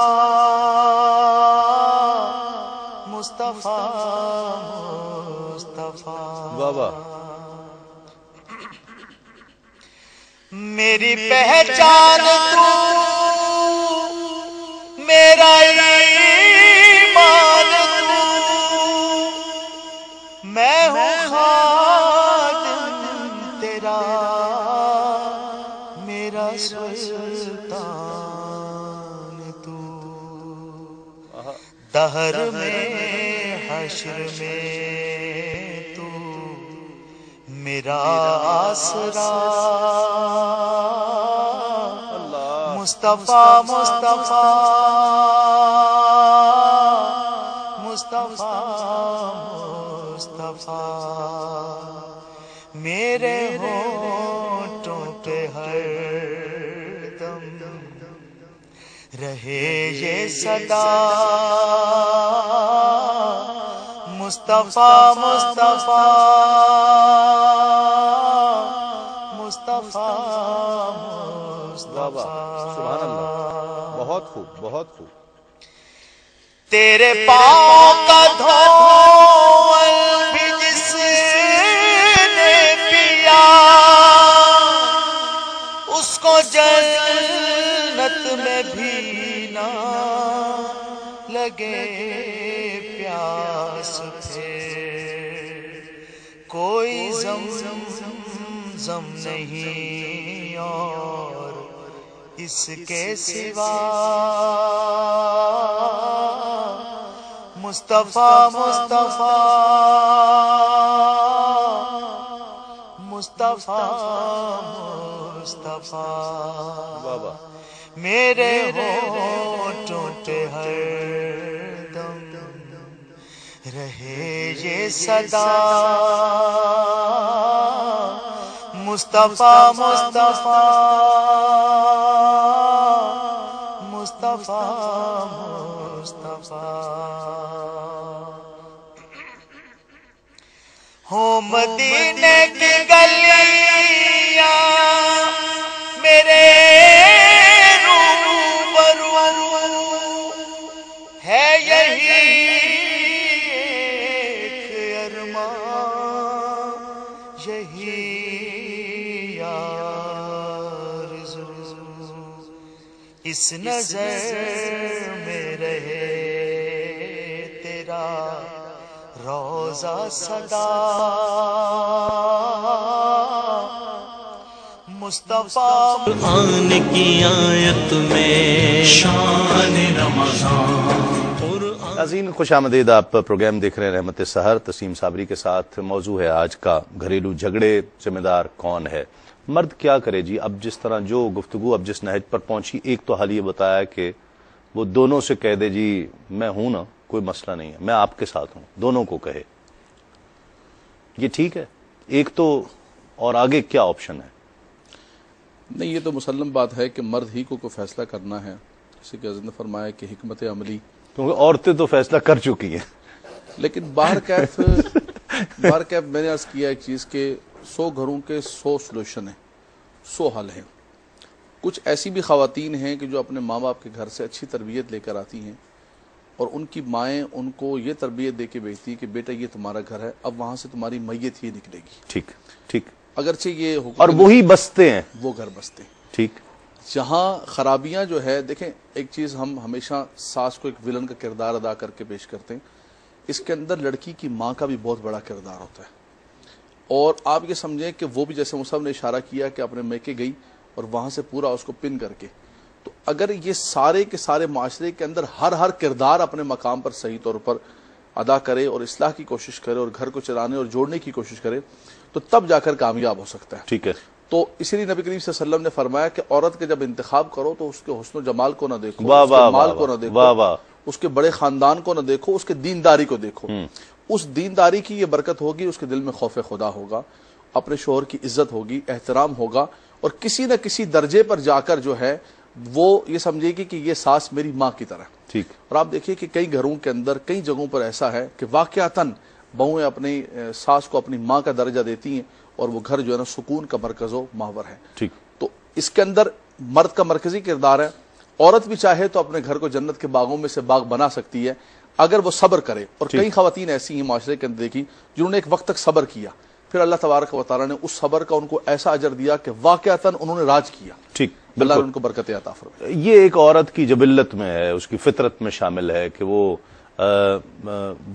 مصطفیٰ مصطفیٰ. واہ واہ. میری پہچان تو میرا ایمان تو میں ہوں خادم تیرا میرا سلطان تو. دہر میں حشر میں تو میرا آسرا مصطفیٰ مصطفیٰ مصطفیٰ مصطفیٰ. میرے ہونٹوں پہ ہر دم رہے یہ صدا مصطفیٰ مصطفیٰ مصطفیٰ مصطفیٰ. سبحان اللہ، بہت خوب بہت خوب. تیرے پاؤں کا دھول بھی جس نے پیا اس کو جنت میں بھی نہ لگے پیاس. پھر کوئی زم نہیں اور اس کے سوا مصطفیٰ مصطفیٰ مصطفیٰ مصطفیٰ. میرے ہونٹوں پہ ہر دم رہے یہ صدا مصطفیٰ مصطفیٰ مصطفیٰ مصطفیٰ. ہو مدینے کی گلیاں میرے روبرو ہے یہی ایک ارمان یہی آرزو اس نظر میں رہے تیرا روضہ صدا مصطفیٰ قرآن کی آیت میں شان رمضان. ناظرین خوش آمدید. آپ پروگرام دیکھ رہے ہیں رحمت سحر. تسیم صابری کے ساتھ. موضوع ہے آج کا گھریلو جھگڑے ذمہ دار کون ہے؟ مرد کیا کرے جی؟ اب جس طرح جو گفتگو اب جس نہج پر پہنچی، ایک تو حال یہ بتایا کہ وہ دونوں سے کہہ دے جی میں ہوں نا، کوئی مسئلہ نہیں ہے، میں آپ کے ساتھ ہوں، دونوں کو کہے، یہ ٹھیک ہے؟ ایک تو اور آگے کیا آپشن ہے؟ نہیں، یہ تو مسلم بات ہے کہ مرد ہی کو فیصلہ کرنا ہے. جیسے کہ حضرت نے فرمایا کہ حکمت عملی، کیونکہ عورتیں تو فیصلہ کر چکی ہیں. لیکن باہر کیف میں نے عرض کیا ایک چیز کہ 100 گھروں کے 100 سولوشن ہیں، 100 حل ہیں. کچھ ایسی بھی خواتین ہیں کہ جو اپنے ماں باپ کے گھر سے اچھی تربیت لے کر آتی ہیں اور ان کی مائیں ان کو یہ تربیت دے کے بھیجتی ہیں کہ بیٹا یہ تمہارا گھر ہے، اب وہاں سے تمہاری میت ہی نکلے گی. ٹھیک ٹھیک. اگرچہ یہ اور وہی بستے ہیں، وہ گھر بستے ہیں. ٹھیک. جہاں خرابیاں جو ہے، دیکھیں ایک چیز ہم ہمیشہ ساس کو ایک ولن کا کردار ادا کر کے پیش کرتے ہیں، اس کے اندر لڑکی کی ماں کا بھی بہت بڑا کردار ہوتا ہے. اور آپ یہ سمجھیں کہ وہ بھی جیسے مصعب نے اشارہ کیا کہ اپنے میکے گئی اور وہاں سے پورا اس کو پن کر کے، تو اگر یہ سارے کے سارے معاشرے کے اندر ہر کردار اپنے مقام پر صحیح طور پر ادا کرے اور اصلاح کی کوشش کرے اور گھر کو چلانے اور جوڑنے کی کوشش کرے تو تب جا کر کامیاب ہو سکتا ہے. ٹھیک ہے. تو اسی لیے نبی کریم صلی اللہ علیہ وسلم نے فرمایا کہ عورت کے جب انتخاب کرو تو اس کے حسن و جمال کو نہ دیکھو، اس کے مال کو نہ دیکھو، اس کے بڑے خاندان کو نہ دیکھو، اس کے دینداری کو دیکھو. اس دینداری کی یہ برکت ہوگی، اس کے دل میں خوف خدا ہوگا، اپنے شوہر کی عزت ہوگی، احترام ہوگا، اور کسی نہ کسی درجے پر جا کر جو ہے وہ یہ سمجھے گی کہ یہ ساس میری ماں کی طرح. ٹھیک. اور آپ دیکھیے کہ کئی گھروں کے اندر کئی جگہوں پر ایسا ہے کہ واقعتاً بہویں اپنی ساس کو اپنی ماں کا درجہ دیتی ہیں اور وہ گھر جو ہے نا سکون کا مرکز و محور ہے. ٹھیک. تو اس کے اندر مرد کا مرکزی کردار ہے. عورت بھی چاہے تو اپنے گھر کو جنت کے باغوں میں سے باغ بنا سکتی ہے اگر وہ صبر کرے. اور کئی خواتین ایسی ہیں معاشرے کے اندر دیکھی جنہوں نے ایک وقت تک صبر کیا، پھر اللہ تبارک و تعالیٰ نے اس صبر کا ان کو ایسا اجر دیا کہ واقعتاً انہوں نے راج کیا. ٹھیک. اللہ نے ان کو برکت عطا فرمائے. یہ ایک عورت کی جبلت میں ہے، اس کی فطرت میں شامل ہے کہ وہ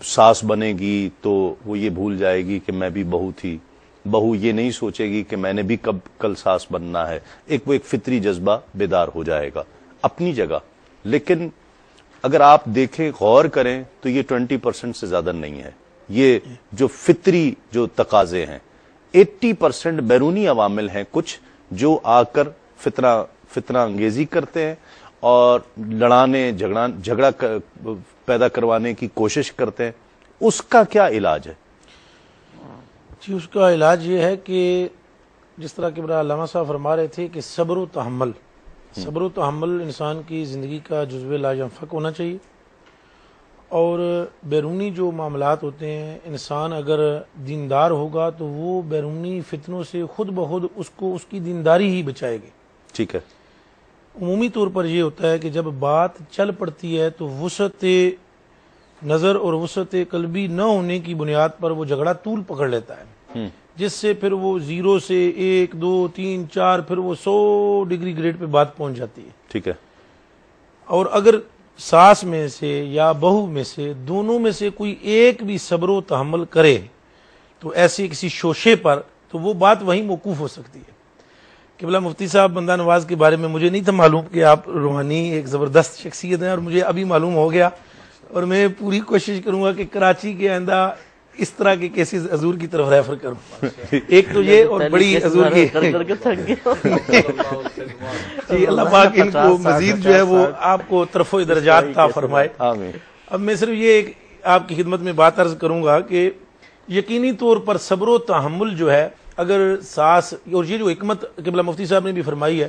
ساس بنے گی تو وہ یہ بھول جائے گی کہ میں بھی بہو تھی. بہو یہ نہیں سوچے گی کہ میں نے بھی کل ساس بننا ہے. وہ ایک فطری جذبہ بیدار ہو جائے گا اپنی جگہ. لیکن اگر آپ دیکھیں، غور کریں تو یہ 20% سے زیادہ نہیں ہے. یہ جو فطری جو تقاضے ہیں، 80% بیرونی عوامل ہیں کچھ جو آ کر فتنہ انگیزی کرتے ہیں اور لڑانے جھگڑا پیدا کروانے کی کوشش کرتے ہیں. اس کا کیا علاج ہے؟ جی اس کا علاج یہ ہے کہ جس طرح کہ برا علامہ صاحب فرما رہے تھے کہ صبر و تحمل انسان کی زندگی کا جزو لا ينفک ہونا چاہیے. اور بیرونی جو معاملات ہوتے ہیں، انسان اگر دیندار ہوگا تو وہ بیرونی فتنوں سے خود بخود اس کو اس کی دینداری ہی بچائے گی. ٹھیک ہے. عمومی طور پر یہ ہوتا ہے کہ جب بات چل پڑتی ہے تو وسعت نظر اور وسعت قلبی نہ ہونے کی بنیاد پر وہ جھگڑا طول پکڑ لیتا ہے، جس سے پھر وہ 0 سے 1 2 3 4 پھر وہ 100 ڈگری گریڈ پہ بات پہنچ جاتی ہے. ٹھیک ہے. اور اگر ساس میں سے یا بہو میں سے دونوں میں سے کوئی ایک بھی صبر و تحمل کرے تو ایسے کسی شوشے پر تو وہ بات وہیں موقوف ہو سکتی ہے. قبلہ مفتی صاحب بندہ نواز کے بارے میں مجھے نہیں تھا معلوم کہ آپ روحانی ایک زبردست شخصیت ہیں، اور مجھے ابھی معلوم ہو گیا. اور میں پوری کوشش کروں گا کہ کراچی کے آئندہ اس طرح کے کیسز حضور کی طرف ریفر کروں. ایک تو یہ اور بڑی حضور کی جی اللہ پاک ان کو مزید جو ہے وہ آپ کو ترفع درجات عطا فرمائے. اب میں صرف یہ آپ کی خدمت میں بات عرض کروں گا کہ یقینی طور پر صبر و تحمل جو ہے اگر ساس، اور یہ جو حکمت قبلہ مفتی صاحب نے بھی فرمائی ہے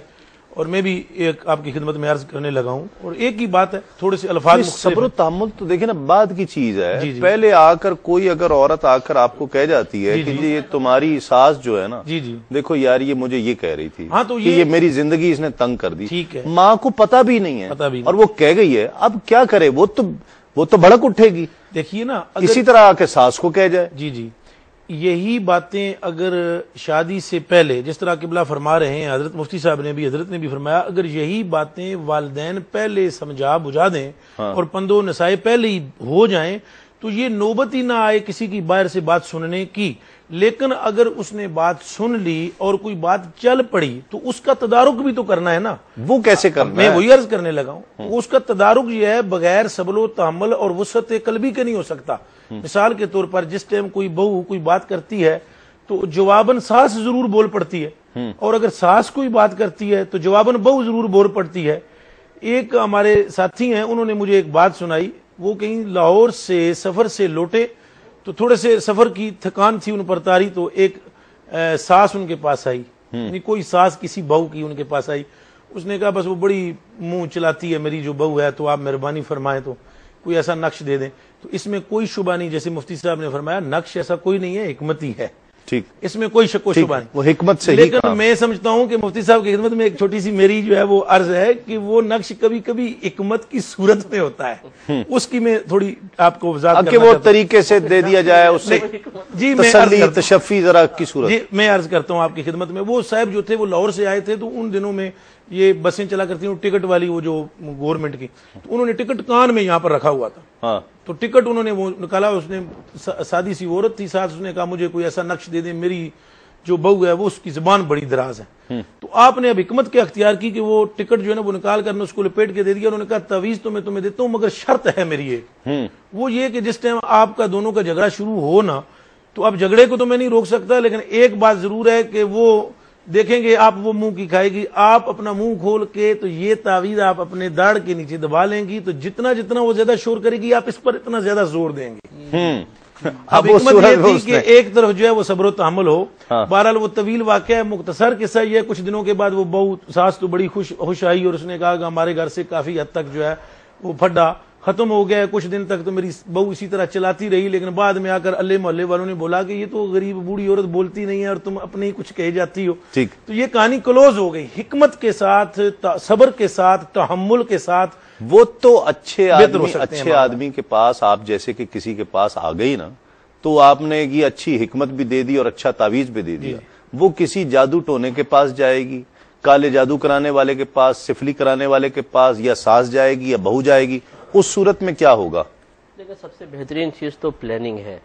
اور میں بھی ایک آپ کی خدمت میں عرض کرنے لگا ہوں، اور ایک ہی بات ہے، تھوڑے سے الفاظ مختلف. صبر و تحمل تو دیکھیں نا بعد کی چیز ہے. پہلے آ کر کوئی اگر عورت آ کر آپ کو کہہ جاتی ہے کہ یہ تمہاری ساس جو ہے نا، دیکھو یار یہ مجھے یہ کہہ رہی تھی کہ یہ میری زندگی اس نے تنگ کر دی. ماں کو پتہ بھی نہیں ہے اور وہ کہہ گئی ہے، اب کیا کرے؟ وہ تو بھڑک اٹھے گی. دیکھیے نا اسی طرح آ کے ساس کو کہہ جائے. جی یہی باتیں اگر شادی سے پہلے، جس طرح قبلہ فرما رہے ہیں، حضرت مفتی صاحب نے بھی، حضرت نے بھی فرمایا، اگر یہی باتیں والدین پہلے سمجھا بجھا دیں اور پند و نصائح پہلے ہی ہو جائیں تو یہ نوبت ہی نہ آئے کسی کی باہر سے بات سننے کی. لیکن اگر اس نے بات سن لی اور کوئی بات چل پڑی تو اس کا تدارک بھی تو کرنا ہے نا. وہ کیسے کرنا میں وہی عرض کرنے لگا ہوں، اس کا تدارک یہ ہے بغیر صبر و تحمل اور وسعت قلبی کے نہیں ہو سکتا. مثال کے طور پر جس ٹائم کوئی بہو کوئی بات کرتی ہے تو جواباً ساس ضرور بول پڑتی ہے، اور اگر ساس کوئی بات کرتی ہے تو جواباً بہو ضرور بول پڑتی ہے. ایک ہمارے ساتھی ہیں، انہوں نے مجھے ایک بات سنائی. وہ کہیں لاہور سے سفر سے لوٹے تو تھوڑے سے سفر کی تھکان تھی ان پر تاری، تو ایک ساس ان کے پاس آئی، یعنی کوئی ساس کسی بہو کی ان کے پاس آئی. اس نے کہا بس وہ بڑی منہ چلاتی ہے میری جو بہو ہے، تو آپ مہربانی فرمائیں تو کوئی ایسا نقش دے دیں. تو اس میں کوئی شبہ نہیں، جیسے مفتی صاحب نے فرمایا نقش ایسا کوئی نہیں ہے، حکمت ہی ہے. ٹھیک، اس میں کوئی شک و شبہ نہیں، وہ حکمت سے ہی لیکن کام. میں سمجھتا ہوں کہ مفتی صاحب کی خدمت میں ایک چھوٹی سی میری جو ہے وہ عرض ہے کہ وہ نقش کبھی کبھی حکمت کی صورت میں ہوتا ہے، اس کی میں تھوڑی آپ کو وضاحت کہ کرنا وہ چاہتا ہوں. طریقے سے دے دیا جائے، اس سے جی میں عرض تسلی کرتا ہوں. تشفی ذرا کی صورت. جی میں عرض کرتا ہوں آپ کی خدمت میں. وہ صاحب جو تھے وہ لاہور سے آئے تھے، تو ان دنوں میں یہ بسیں چلا کرتی ہیں ٹکٹ والی، وہ جو گورنمنٹ کی، تو انہوں نے ٹکٹ کان میں یہاں پر رکھا ہوا تھا. ہاں، تو ٹکٹ انہوں نے وہ نکالا، اس نے سادی سی عورت تھی ساتھ، اس نے کہا مجھے کوئی ایسا نقش دے دیں، میری جو بہو ہے وہ اس کی زبان بڑی دراز ہے. تو آپ نے اب حکمت کے اختیار کی کہ وہ ٹکٹ جو ہے نا وہ نکال کر اس کو لپیٹ کے دے دیا. انہوں نے کہا تعویذ تو میں تمہیں دیتا ہوں مگر شرط ہے میری ایک، وہ یہ کہ جس ٹائم آپ کا دونوں کا جھگڑا شروع ہو نا، تو اب جھگڑے کو تو میں نہیں روک سکتا، لیکن ایک بات ضرور ہے کہ وہ دیکھیں گے آپ وہ منہ کی کھائے گی، آپ اپنا منہ کھول کے تو یہ تعویذ آپ اپنے داڑھ کے نیچے دبا لیں گی، تو جتنا جتنا وہ زیادہ شور کرے گی آپ اس پر اتنا زیادہ زور دیں گے. اب حکمت یہ تھی کہ ایک طرف جو ہے وہ صبر و تحمل ہو. بہرحال وہ طویل واقعہ ہے، مختصر قصہ یہ ہے. کچھ دنوں کے بعد وہ بہو ساس تو بڑی خوش آئی اور اس نے کہا کہ ہمارے گھر سے کافی حد تک جو ہے وہ پھڈا ختم ہو گیا. کچھ دن تک تو میری بہو اسی طرح چلاتی رہی، لیکن بعد میں آ کر اللہ محلے والوں نے بولا کہ یہ تو غریب بوڑھی عورت بولتی نہیں ہے اور تم اپنے ہی کچھ کہے جاتی ہو. تو یہ کہانی کلوز ہو گئی. حکمت کے ساتھ، صبر کے ساتھ، تحمل کے ساتھ. وہ تو اچھے آدمی کے پاس آپ جیسے کہ کسی کے پاس آ گئی نا، تو آپ نے یہ اچھی حکمت بھی دے دی اور اچھا تعویذ بھی دے دیا. وہ کسی جادو ٹونے کے پاس جائے گی، کالے جادو کرانے والے کے پاس، سفلی کرانے والے کے پاس، یا ساس جائے گی یا بہو جائے گی، اس صورت میں کیا ہوگا؟ دیکھیں سب سے بہترین چیز تو پلاننگ ہے.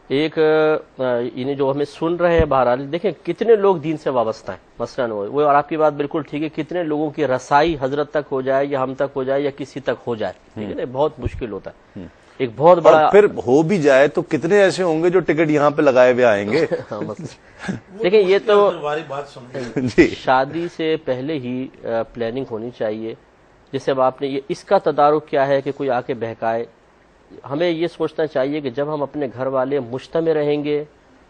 ایک یعنی جو ہمیں سن رہے ہیں، بہرحال دیکھیں کتنے لوگ دین سے وابستہ ہیں. مثلاً وہ اور آپ کی بات بالکل ٹھیک ہے، کتنے لوگوں کی رسائی حضرت تک ہو جائے یا ہم تک ہو جائے یا کسی تک ہو جائے، ٹھیک ہے نا، بہت مشکل ہوتا ہے. ایک بہت بڑا، اور پھر ہو بھی جائے تو کتنے ایسے ہوں گے جو ٹکٹ یہاں پہ لگائے ہوئے آئیں گے. دیکھیں یہ تو شادی سے پہلے ہی پلاننگ ہونی چاہیے. جیسے اب آپ نے اس کا تدارک کیا ہے کہ کوئی آ کے بہکائے. ہمیں یہ سوچنا چاہیے کہ جب ہم اپنے گھر والے مجتمع رہیں گے،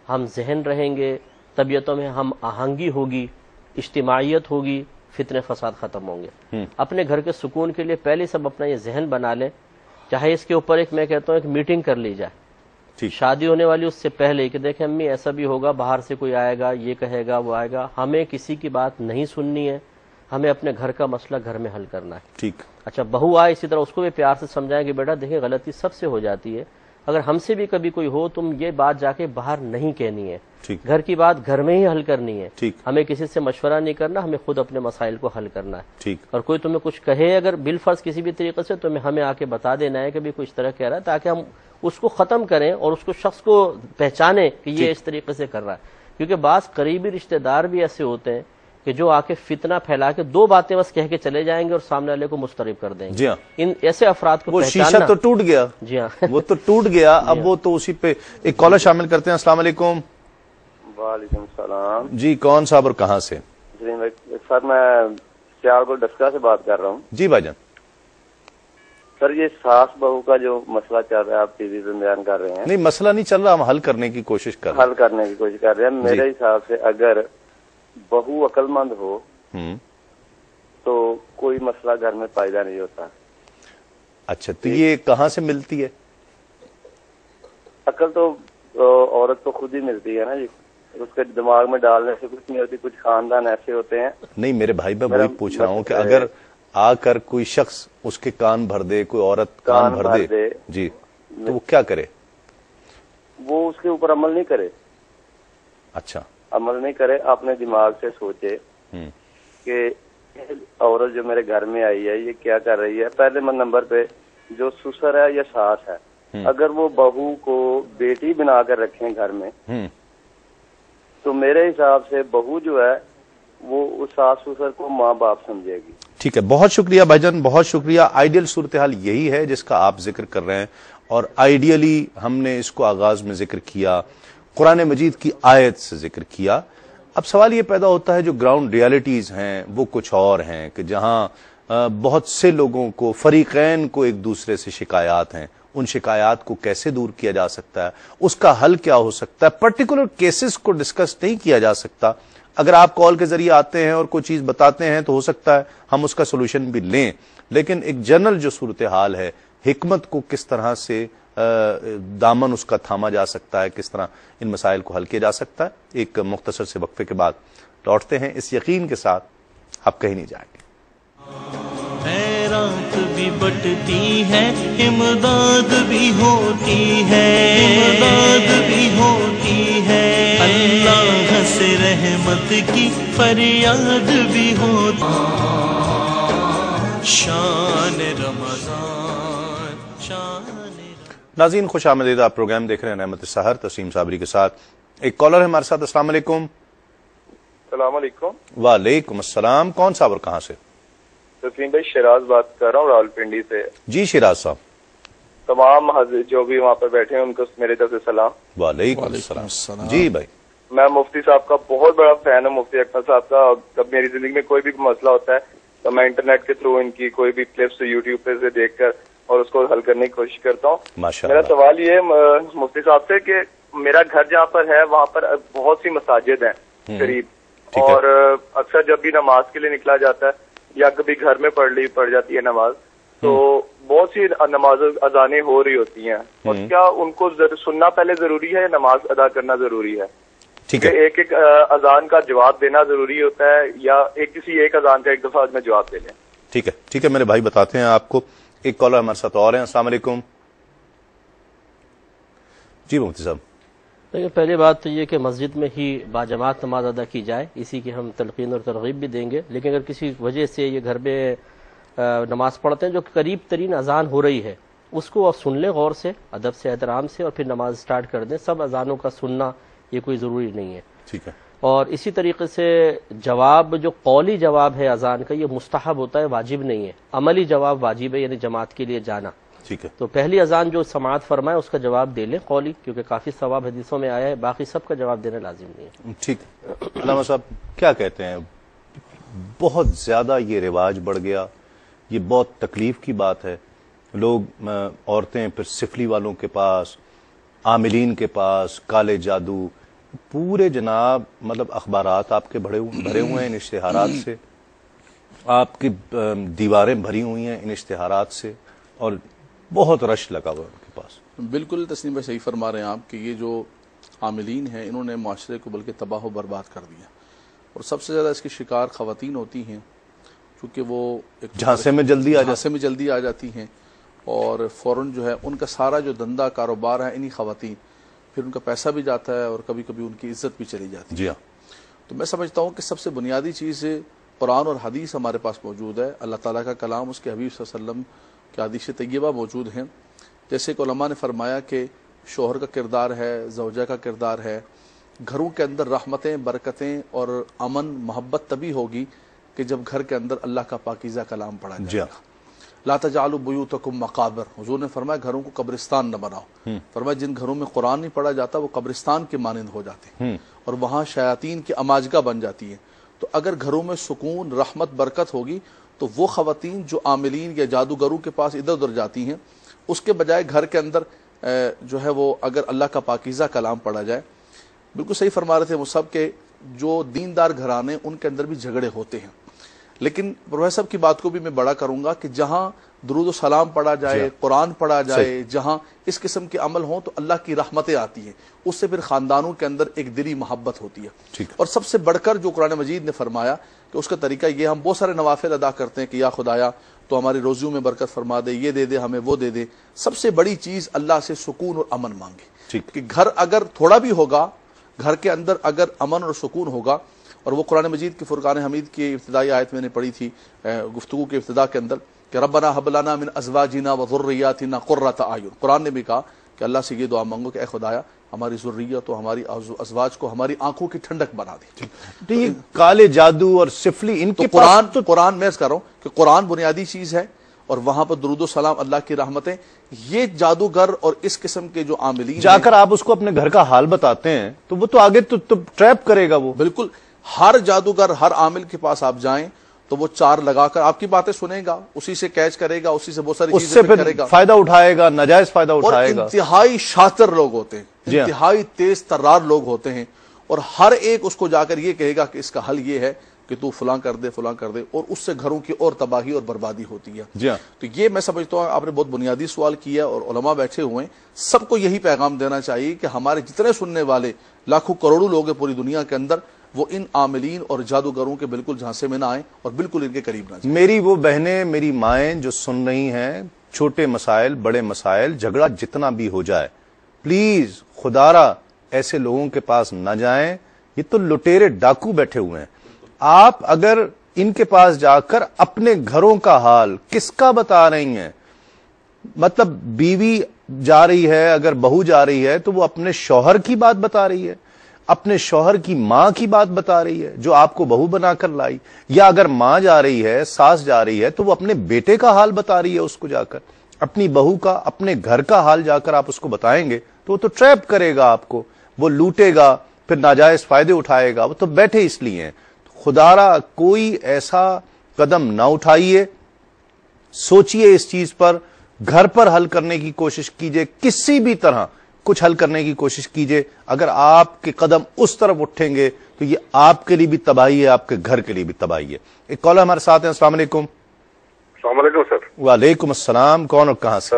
ہم ذہن رہیں گے، طبیعتوں میں ہم آہنگی ہوگی، اجتماعیت ہوگی، فتنے فساد ختم ہوں گے. اپنے گھر کے سکون کے لیے پہلے سب اپنا یہ ذہن بنا لیں. چاہے اس کے اوپر ایک میں کہتا ہوں ایک میٹنگ کر لی جائے شادی ہونے والی اس سے پہلے کہ دیکھیں امی ایسا بھی ہوگا، باہر سے کوئی آئے گا، یہ کہے گا، وہ آئے گا، ہمیں کسی کی بات نہیں سننی ہے، ہمیں اپنے گھر کا مسئلہ گھر میں حل کرنا ہے. ٹھیک. اچھا بہو آئے اسی طرح اس کو بھی پیار سے سمجھائیں کہ بیٹا دیکھیں غلطی سب سے ہو جاتی ہے، اگر ہم سے بھی کبھی کوئی ہو تم یہ بات جا کے باہر نہیں کہنی ہے، گھر کی بات گھر میں ہی حل کرنی ہے. ہمیں کسی سے مشورہ نہیں کرنا، ہمیں خود اپنے مسائل کو حل کرنا ہے. اور کوئی تمہیں کچھ کہے اگر بالفرض کسی بھی طریقے سے، تو ہمیں آ کے بتا دینا ہے کہ بھی کچھ طرح کہہ رہا ہے، تاکہ ہم اس کو ختم کریں اور اس کو شخص کو پہچانیں کہ یہ اس طریقے سے کر رہا ہے. کیونکہ بعض قریبی رشتہ دار بھی ایسے ہوتے ہیں کہ جو آ کے فتنہ پھیلا کے دو باتیں بس کہہ کے چلے جائیں گے اور سامنے والے کو مسترب کر دیں گے. جی ہاں. ان ایسے افراد کو وہ شیشہ تو ٹوٹ گیا. جی ہاں وہ تو ٹوٹ گیا. اب وہ تو اسی پہ ایک کالر شامل کرتے ہیں. السلام علیکم. وعلیکم السلام. جی کون صاحب اور کہاں سے؟ سر میں سیالکوٹ ڈسکا سے بات کر رہا ہوں. جی بھائی جان. سر یہ ساس بہو کا جو مسئلہ چل رہا ہے آپ ٹی وی پہ بیان کر رہے ہیں. نہیں مسئلہ نہیں چل رہا، ہم حل کرنے کی کوشش کر رہے ہیں. میرے حساب سے اگر بہو عقل مند ہو تو کوئی مسئلہ گھر میں پیدا نہیں ہوتا. اچھا تو یہ کہاں سے ملتی ہے عقل؟ تو عورت کو خود ہی ملتی ہے نا جی، اس کے دماغ میں ڈالنے سے کچھ نہیں ہوتی. کچھ خاندان ایسے ہوتے ہیں. نہیں میرے بھائی میں وہی پوچھ رہا ہوں کہ اگر آ کر کوئی شخص اس کے کان بھر دے، کوئی عورت کان بھر دے جی، تو وہ کیا کرے؟ وہ اس کے اوپر عمل نہیں کرے. اچھا عمل نہیں کرے, اپنے دماغ سے سوچے کہ عورت جو میرے گھر میں آئی ہے یہ کیا کر رہی ہے. پہلے نمبر پہ جو سسر ہے یا ساس ہے, اگر وہ بہو کو بیٹی بنا کر رکھیں گھر میں تو میرے حساب سے بہو جو ہے وہ اس ساس سسر کو ماں باپ سمجھے گی. ٹھیک ہے, بہت شکریہ بھائی جان, بہت شکریہ. آئیڈیل صورتحال یہی ہے جس کا آپ ذکر کر رہے ہیں, اور آئیڈیلی ہم نے اس کو آغاز میں ذکر کیا, قرآن مجید کی آیت سے ذکر کیا. اب سوال یہ پیدا ہوتا ہے جو گراؤنڈ ریالٹیز ہیں وہ کچھ اور ہیں, کہ جہاں بہت سے لوگوں کو, فریقین کو ایک دوسرے سے شکایات ہیں, ان شکایات کو کیسے دور کیا جا سکتا ہے, اس کا حل کیا ہو سکتا ہے. پرٹیکولر کیسز کو ڈسکس نہیں کیا جا سکتا. اگر آپ کال کے ذریعے آتے ہیں اور کوئی چیز بتاتے ہیں تو ہو سکتا ہے ہم اس کا سولوشن بھی لیں, لیکن ایک جنرل جو صورتحال ہے, حکمت کو کس طرح سے دامن اس کا تھاما جا سکتا ہے, کس طرح ان مسائل کو حل کیا جا سکتا ہے. ایک مختصر سے وقفے کے بعد لوٹتے ہیں اس یقین کے ساتھ آپ کہیں نہیں جائیں گے. خیرات بھی بٹتی ہے, امداد بھی ہوتی ہے, امداد بھی ہوتی ہے, اللہ سے رحمت کی فریاد بھی ہوتی. شان رمضان, شان. ناظرین خوش آمدید, آپ پروگرام دیکھ رہے ہیں رحمت السحر تسلیم صابری کے ساتھ. ایک کالر ہے ہمارے ساتھ. السلام علیکم. السلام علیکم. وعلیکم السلام. کون صاحب اور کہاں سے؟ تسلیم بھائی شیراز بات کر رہا ہوں, راولپنڈی سے. جی شیراز صاحب. تمام حضرت جو بھی وہاں پہ بیٹھے ہیں ان کو میرے طرف سے سلام. وعلیکم السلام. جی بھائی, میں مفتی صاحب کا بہت بڑا فین ہوں, مفتی اکمل صاحب کا. جب میری زندگی میں کوئی بھی مسئلہ ہوتا ہے تو میں انٹرنیٹ کے تھرو ان کی کوئی بھی کلپس یوٹیوب پہ سے دیکھ کر اور اس کو حل کرنے کی کوشش کرتا ہوں. میرا سوال یہ ہے مفتی صاحب سے کہ میرا گھر جہاں پر ہے وہاں پر بہت سی مساجد ہیں قریب, اور اکثر جب بھی نماز کے لیے نکلا جاتا ہے یا کبھی گھر میں پڑھ جاتی ہے نماز, تو بہت سی نماز اذانیں ہو رہی ہوتی ہیں, اور کیا ان کو سننا پہلے ضروری ہے یا نماز ادا کرنا ضروری ہے؟ ٹھیک ہے, ایک ایک اذان کا جواب دینا ضروری ہوتا ہے یا کسی ایک اذان کا ایک دفعہ میں جواب دے لیں؟ ٹھیک ہے, ٹھیک ہے میرے بھائی, بتاتے ہیں آپ کو. ایک کالر ہمارے ساتھ اور ہیں. السلام علیکم. جی مفتی صاحب. دیکھیں, پہلی بات تو یہ کہ مسجد میں ہی باجماعت نماز ادا کی جائے, اسی کی ہم تلقین اور ترغیب بھی دیں گے. لیکن اگر کسی وجہ سے یہ گھر میں نماز پڑھتے ہیں جو قریب ترین اذان ہو رہی ہے اس کو آپ سن لیں غور سے, ادب سے, احترام سے, اور پھر نماز سٹارٹ کر دیں. سب اذانوں کا سننا یہ کوئی ضروری نہیں ہے. ٹھیک ہے. اور اسی طریقے سے جواب جو قولی جواب ہے اذان کا یہ مستحب ہوتا ہے, واجب نہیں ہے. عملی جواب واجب ہے, یعنی جماعت کے لیے جانا. ٹھیک ہے. تو پہلی اذان جو سماعت فرمائے اس کا جواب دے لیں قولی, کیونکہ کافی ثواب حدیثوں میں آیا ہے. باقی سب کا جواب دینا لازم نہیں ہے. ٹھیک. علامہ صاحب کیا کہتے ہیں, بہت زیادہ یہ رواج بڑھ گیا, یہ بہت تکلیف کی بات ہے. لوگ عورتیں پھر سفلی والوں کے پاس, عاملین کے پاس, کالے جادو, پورے جناب مطلب اخبارات آپ کے بھرے ہوئے ہیں ان اشتہارات سے, آپ کی دیواریں بھری ہوئی ہیں ان اشتہارات سے, اور بہت رش لگا ہوا ہے ان کے پاس. بالکل تسلیم بھائی صحیح فرما رہے ہیں آپ کہ یہ جو عاملین ہیں انہوں نے معاشرے کو بلکہ تباہ و برباد کر دیا, اور سب سے زیادہ اس کی شکار خواتین ہوتی ہیں, چونکہ وہ ایک جھانسے میں جلدی آ جاتی ہیں, اور فوراً جو ہے ان کا سارا جو دھندا کاروبار ہے انہی خواتین, پھر ان کا پیسہ بھی جاتا ہے اور کبھی کبھی ان کی عزت بھی چلی جاتی ہے. جی ہاں. تو میں سمجھتا ہوں کہ سب سے بنیادی چیز قرآن اور حدیث ہمارے پاس موجود ہے, اللہ تعالیٰ کا کلام, اس کے حبیب صلی اللہ علیہ وسلم کے حدیث طیبہ موجود ہیں. جیسے کہ علماء نے فرمایا کہ شوہر کا کردار ہے, زوجہ کا کردار ہے, گھروں کے اندر رحمتیں, برکتیں اور امن محبت تبھی ہوگی کہ جب گھر کے اندر اللہ کا پاکیزہ کلام پڑھا جائے گا. لا تجعلوا بیوتکم مقابر, حضور نے فرمایا گھروں کو قبرستان نہ بناؤ. فرمایا جن گھروں میں قرآن نہیں پڑھا جاتا وہ قبرستان کے مانند ہو جاتے ہیں, اور وہاں شیاطین کی اماجگاہ بن جاتی ہیں. تو اگر گھروں میں سکون, رحمت, برکت ہوگی تو وہ خواتین جو عاملین یا جادوگروں کے پاس ادھر ادھر جاتی ہیں, اس کے بجائے گھر کے اندر جو ہے وہ اگر اللہ کا پاکیزہ کلام پڑھا جائے. بالکل صحیح فرما رہے تھے وہ سب کہ جو دیندار گھرانے ان کے اندر بھی جھگڑے ہوتے ہیں, لیکن پروفیسر صاحب کی بات کو بھی میں بڑا کروں گا کہ جہاں درود و سلام پڑھا جائے, قرآن پڑھا جائے, جہاں اس قسم کے عمل ہوں تو اللہ کی رحمتیں آتی ہیں, اس سے پھر خاندانوں کے اندر ایک دلی محبت ہوتی ہے. اور سب سے بڑھ کر جو قرآن مجید نے فرمایا کہ اس کا طریقہ یہ, ہم بہت سارے نوافل ادا کرتے ہیں کہ یا خدایا تو ہماری روزیوں میں برکت فرما دے، یہ دے دے ہمیں، وہ دے دے۔ سب سے بڑی چیز اللہ سے سکون اور امن مانگے کہ گھر اگر تھوڑا بھی ہوگا، گھر کے اندر اگر امن اور سکون ہوگا، اور وہ قرآن مجید کی فرقان حمید کی ابتدائی آیت میں نے پڑھی تھی گفتگو کے ابتدا کے اندر کہ ربنا ھب لنا من ازواجنا وذریاتنا قرۃ اعین، قرآن نے بھی کہا کہ اللہ سے یہ دعا مانگو کہ اے خدایا ہماری ذریت و ہماری ازواج کو ہماری آنکھوں کی ٹھنڈک بنا دے۔ تو یہ کالے جادو اور سفلی ان کے قرآن میں کہہ رہا ہوں کہ قرآن بنیادی چیز ہے، اور وہاں پر درود و سلام، اللہ کی رحمتیں۔ یہ جادوگر اور اس قسم کے جو عاملین جا کر آپ اس کو اپنے گھر کا حال بتاتے ہیں تو وہ تو آگے تو ٹریپ کرے گا وہ۔ بالکل، ہر جادوگر، ہر عامل کے پاس آپ جائیں تو وہ چار لگا کر آپ کی باتیں سنے گا، اسی سے کیچ کرے گا، اسی سے بہت ساری چیزیں کرے گا، فائدہ اٹھائے گا، ناجائز فائدہ اٹھائے گا۔ اور انتہائی شاطر لوگ ہوتے ہیں، انتہائی تیز ترار لوگ ہوتے ہیں، اور ہر ایک اس کو جا کر یہ کہے گا کہ اس کا حل یہ ہے کہ تو فلاں کر دے، فلاں کر دے، اور اس سے گھروں کی اور تباہی اور بربادی ہوتی ہے۔ تو یہ میں سمجھتا ہوں آپ نے بہت بنیادی سوال کیا، اور علماء بیٹھے ہوئے ہیں، سب کو یہی پیغام دینا چاہیے کہ ہمارے جتنے سننے والے لاکھوں کروڑوں لوگ ہیں پوری دنیا کے اندر، وہ ان عاملین اور جادوگروں کے بالکل جھانسے میں نہ آئیں اور بالکل ان کے قریب نہ جائیں۔ میری وہ بہنیں، میری مائیں جو سن رہی ہیں، چھوٹے مسائل، بڑے مسائل، جھگڑا جتنا بھی ہو جائے، پلیز خدارا ایسے لوگوں کے پاس نہ جائیں، یہ تو لٹیرے ڈاکو بیٹھے ہوئے ہیں۔ آپ اگر ان کے پاس جا کر اپنے گھروں کا حال کس کا بتا رہی ہیں، مطلب بیوی جا رہی ہے، اگر بہو جا رہی ہے تو وہ اپنے شوہر کی بات بتا رہی ہے، اپنے شوہر کی ماں کی بات بتا رہی ہے جو آپ کو بہو بنا کر لائی، یا اگر ماں جا رہی ہے، ساس جا رہی ہے تو وہ اپنے بیٹے کا حال بتا رہی ہے اس کو جا کر، اپنی بہو کا، اپنے گھر کا حال جا کر آپ اس کو بتائیں گے تو وہ تو ٹریپ کرے گا آپ کو، وہ لوٹے گا، پھر ناجائز فائدے اٹھائے گا، وہ تو بیٹھے اس لیے ہیں۔ خدارا کوئی ایسا قدم نہ اٹھائیے، سوچئے اس چیز پر، گھر پر حل کرنے کی کوشش کیجئے، کسی بھی طرح کچھ حل کرنے کی کوشش کیجئے۔ اگر آپ کے قدم اس طرف اٹھیں گے تو یہ آپ کے لیے بھی تباہی ہے، آپ کے گھر کے لیے بھی تباہی ہے۔ ایک کالر ہمارے ساتھ ہیں، السلام علیکم۔ السلام علیکم سر۔ وعلیکم السلام، کون اور کہاں سے؟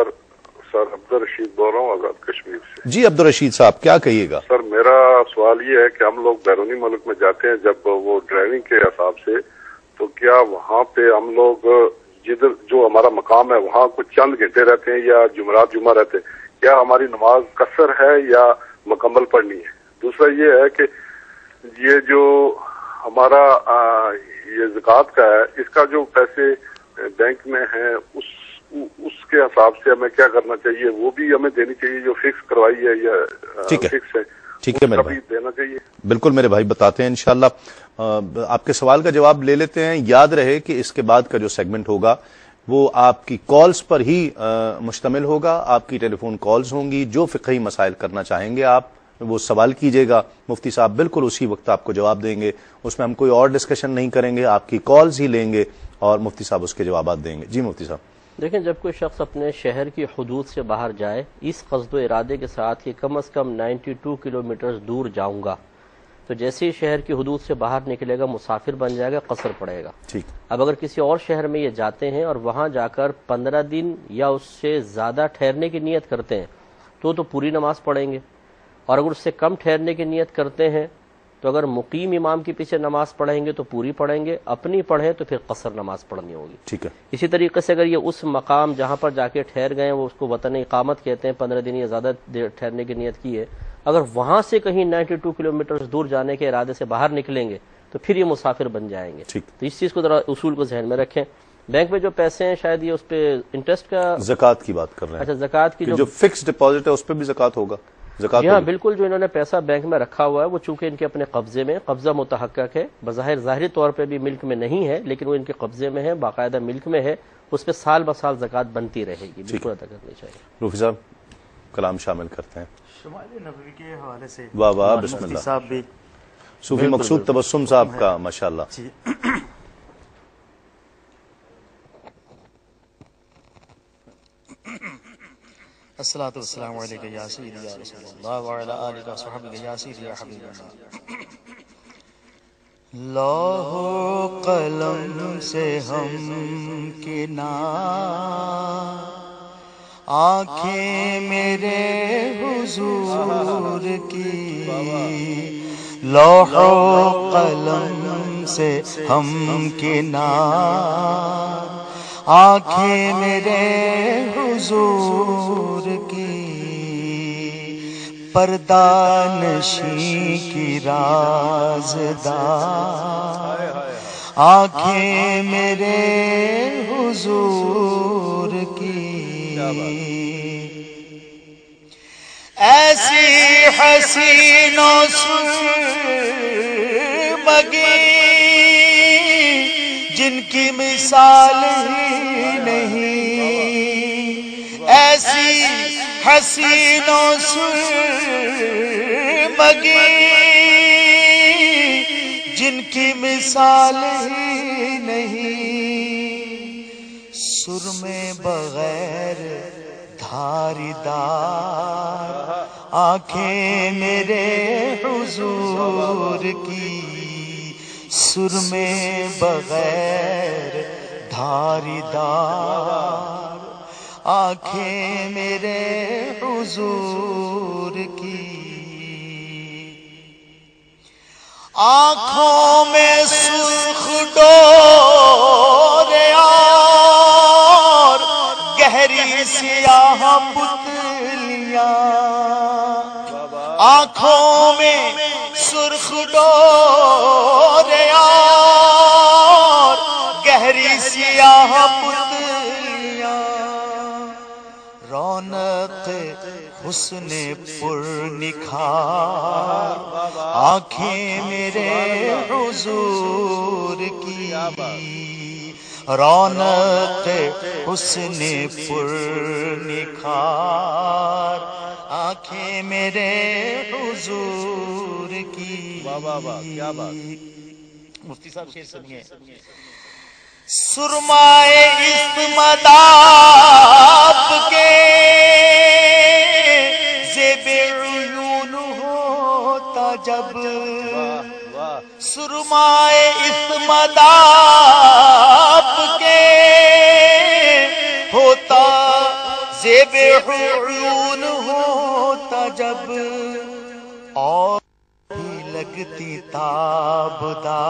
سر عبدالرشید بول رہا ہوں آزاد کشمیر سے۔ جی عبدالرشید صاحب، کیا کہیے گا؟ سر میرا سوال یہ ہے کہ ہم لوگ بیرونی ملک میں جاتے ہیں جب وہ ڈرائیونگ کے حساب سے، تو کیا وہاں پہ ہم لوگ جدھر جو ہمارا مقام ہے وہاں کچھ چند گھنٹے رہتے ہیں یا جمعرات جمعہ رہتے ہیں، کیا ہماری نماز قصر ہے یا مکمل پڑھنی ہے؟ دوسرا یہ ہے کہ یہ جو ہمارا یہ زکوٰۃ کا ہے، اس کا جو پیسے بینک میں ہیں اس کے حساب سے ہمیں کیا کرنا چاہیے؟ وہ بھی ہمیں دینی چاہیے جو فکس کروائی ہے یا فکس ہے؟ ٹھیک ہے میرے بھائی، دینا چاہیے۔ بالکل میرے بھائی بتاتے ہیں انشاءاللہ۔ آپ کے سوال کا جواب لے لیتے ہیں۔ یاد رہے کہ اس کے بعد کا جو سیگمنٹ ہوگا وہ آپ کی کالز پر ہی مشتمل ہوگا، آپ کی ٹیلی فون کالز ہوں گی، جو فقہی مسائل کرنا چاہیں گے آپ وہ سوال کیجئے گا، مفتی صاحب بالکل اسی وقت آپ کو جواب دیں گے، اس میں ہم کوئی اور ڈسکشن نہیں کریں گے، آپ کی کالز ہی لیں گے اور مفتی صاحب اس کے جوابات دیں گے۔ جی مفتی صاحب۔ دیکھیں، جب کوئی شخص اپنے شہر کی حدود سے باہر جائے اس قصد و ارادے کے ساتھ کہ کم از کم 92 کلومیٹر دور جاؤں گا، تو جیسے ہی شہر کی حدود سے باہر نکلے گا مسافر بن جائے گا، قصر پڑے گا۔ ٹھیک۔ اب اگر کسی اور شہر میں یہ جاتے ہیں اور وہاں جا کر 15 دن یا اس سے زیادہ ٹھہرنے کی نیت کرتے ہیں تو پوری نماز پڑھیں گے، اور اگر اس سے کم ٹھہرنے کی نیت کرتے ہیں تو اگر مقیم امام کے پیچھے نماز پڑھیں گے تو پوری پڑھیں گے، اپنی پڑھیں تو پھر قصر نماز پڑھنی ہوگی۔ ٹھیک ہے۔ اسی طریقے سے اگر یہ اس مقام جہاں پر جا کے ٹھہر گئے وہ اس کو وطن اقامت کہتے ہیں، 15 دن یا زیادہ دیر ٹھہرنے کی نیت کی ہے، اگر وہاں سے کہیں 92 کلومیٹر دور جانے کے ارادے سے باہر نکلیں گے تو پھر یہ مسافر بن جائیں گے۔ تو اس چیز کو ذرا اصول کو ذہن میں رکھیں۔ بینک میں جو پیسے ہیں شاید یہ اس پہ انٹرسٹ کا، زکوٰۃ کی بات کر رہے ہیں۔ اچھا، زکوٰۃ کی جو فکس ڈپازٹ ہے اس پہ بھی زکوٰۃ ہوگا؟ جی ہاں بالکل، جو انہوں نے پیسہ بینک میں رکھا ہوا ہے وہ چونکہ ان کے اپنے قبضے میں، قبضہ متحقق ہے، بظاہر ظاہری طور پہ بھی ملک میں نہیں ہے لیکن وہ ان کے قبضے میں ہے، باقاعدہ ملک میں ہے، اس پہ سال بسال زکوٰۃ بنتی رہے گی، بالکل ادا کرنی چاہیے۔ روفی صاحب کلام شامل کرتے ہیں شمائل نبوی کے حوالے سے۔ واہ واہ، بسم اللہ۔ صاحب بھی صوفی مقصود تبسم صاحب کا ماشاءاللہ۔ جی الصلاۃ والسلام علیک یا سیدی یا رسول اللہ وعلی آلک وصحبہ یا سیدی یا حبیب اللہ۔ لوح و قلم سے ہم کنار، آنکھیں میرے حضور کی، لوح و قلم سے ہم کنار، آنکھیں میرے حضور کی پردہ نشیں کی رازدار، آنکھیں میرے حضور کی ایسی حسین و سرمگی جن کی مثال ہی نہیں، ایسی حسین و سرمگی جن کی مثال ہی نہیں، سرمے بغیر دھاری دار آنکھیں میرے حضور کی، سرمے بغیر دھاری دار آنکھیں میرے حضور کی، آنکھوں میں سرخ ڈور اور گہری سیاہ پتلیاں، آنکھوں میں سرخ ڈور اور گہری سیاہ پتلیاں، رونق حسن پر نکھار آنکھیں میرے حضور کی، رونق حسن پر نکھار آنکھیں میرے حضور کی۔ مفتی صاحب شعر سنیے۔ سرمائے اسمداد کے زیب عیون ہوتا جب، سرمائے اسمداد کے ہوتا زیب عیون ہوتا جب، اور بھی لگتی تابدار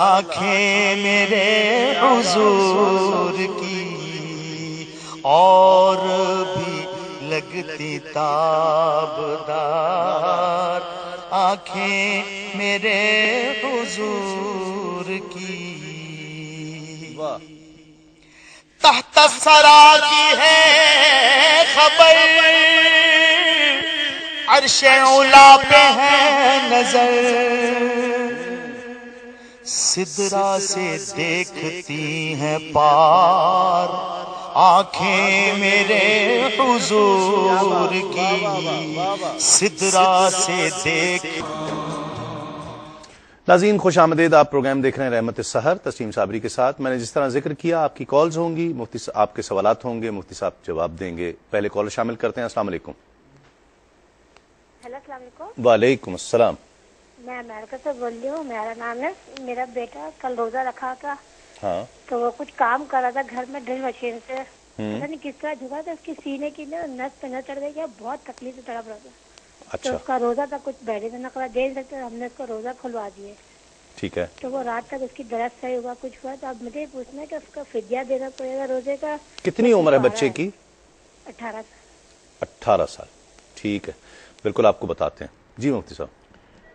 آنکھیں میرے حضور کی، اور بھی لگتی تابدار آنکھیں میرے حضور کی، تحت سرا کی ہے خبر، عرش اولا پہ ہے نظر، سدرا سے دیکھتی ہیں پار آنکھیں میرے حضور کی، سدرا سے دیکھ۔ ناظرین خوش آمدید، آپ پروگرام دیکھ رہے ہیں رحمت السحر تسلیم صابری کے ساتھ۔ میں نے جس طرح ذکر کیا آپ کی کالز ہوں گی، مفتی آپ کے سوالات ہوں گے، مفتی صاحب جواب دیں گے۔ پہلے کال شامل کرتے ہیں۔ السلام علیکم۔ ہیلو، السلام علیکم۔ وعلیکم السلام۔ میں امریکہ سے بول رہی ہوں، میرا نام ہے، میرا بیٹا کل روزہ رکھا تھا، ہاں تو وہ کچھ کام کر رہا تھا گھر میں ڈرل مشین سے، پتہ نہیں کس طرح جھکا تھا، اس کی سینے کی نس پہ نس چڑھ گئی، بہت تکلیف سے تڑپ رہا تھا، تو اس کا روزہ تھا، کچھ بیٹھے سے نقلا دے نہیں سکتے، ہم نے اس کا روزہ کھلوا دیے، ٹھیک ہے، تو وہ رات تک اس کی درد صحیح ہوا، کچھ ہوا، تو اب مجھے یہ پوچھنا ہے کہ اس کا فدیہ دینا پڑے گا روزے کا۔ کتنی عمر ہے بچے کی؟ 18 سال۔ 18 سال، ٹھیک ہے، بالکل آپ کو بتاتے ہیں۔ جی مفتی صاحب،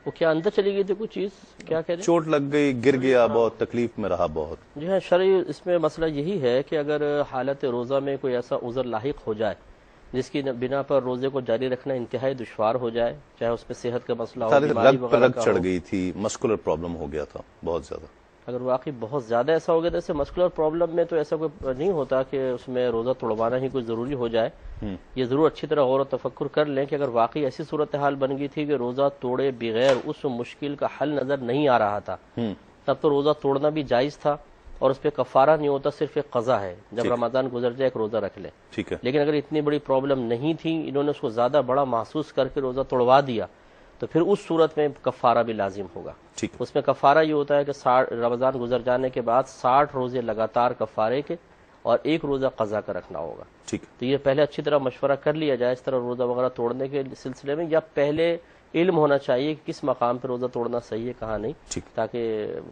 وہ کیا اندر چلی گئی تھی کچھ چیز، کیا کہہ رہے ہیں؟ چوٹ لگ گئی، گر گیا، بہت تکلیف میں رہا بہت۔ جی ہاں، شرعی اس میں مسئلہ یہی ہے کہ اگر حالت روزہ میں کوئی ایسا عذر لاحق ہو جائے جس کی بنا پر روزے کو جاری رکھنا انتہائی دشوار ہو جائے، چاہے اس میں صحت کا مسئلہ ہو، بیماری رگ وغیرہ کا چڑھ ہو، گئی تھی، مسکولر پرابلم ہو گیا تھا بہت زیادہ، اگر واقعی بہت زیادہ ایسا ہو گیا، جیسے مسکولر پرابلم میں تو ایسا کوئی نہیں ہوتا کہ اس میں روزہ توڑوانا ہی کوئی ضروری ہو جائے، یہ ضرور اچھی طرح غور و تفکر کر لیں کہ اگر واقعی ایسی صورتحال بن گئی تھی کہ روزہ توڑے بغیر اس مشکل کا حل نظر نہیں آ رہا تھا، تب تو روزہ توڑنا بھی جائز تھا اور اس پہ کفارہ نہیں ہوتا، صرف ایک قضا ہے، جب رمضان گزر جائے ایک روزہ رکھ لیں، ٹھیک ہے۔ لیکن اگر اتنی بڑی پرابلم نہیں تھی، انہوں نے اس کو زیادہ بڑا محسوس کر کے روزہ توڑوا دیا، تو پھر اس صورت میں کفارہ بھی لازم ہوگا۔ اس میں کفارہ یہ ہوتا ہے کہ رمضان گزر جانے کے بعد 60 روزے لگاتار کفارے کے اور ایک روزہ قضا کا رکھنا ہوگا، ٹھیک۔ تو یہ پہلے اچھی طرح مشورہ کر لیا جائے اس طرح روزہ وغیرہ توڑنے کے سلسلے میں، یا پہلے علم ہونا چاہیے کہ کس مقام پہ روزہ توڑنا صحیح ہے کہاں نہیں، تاکہ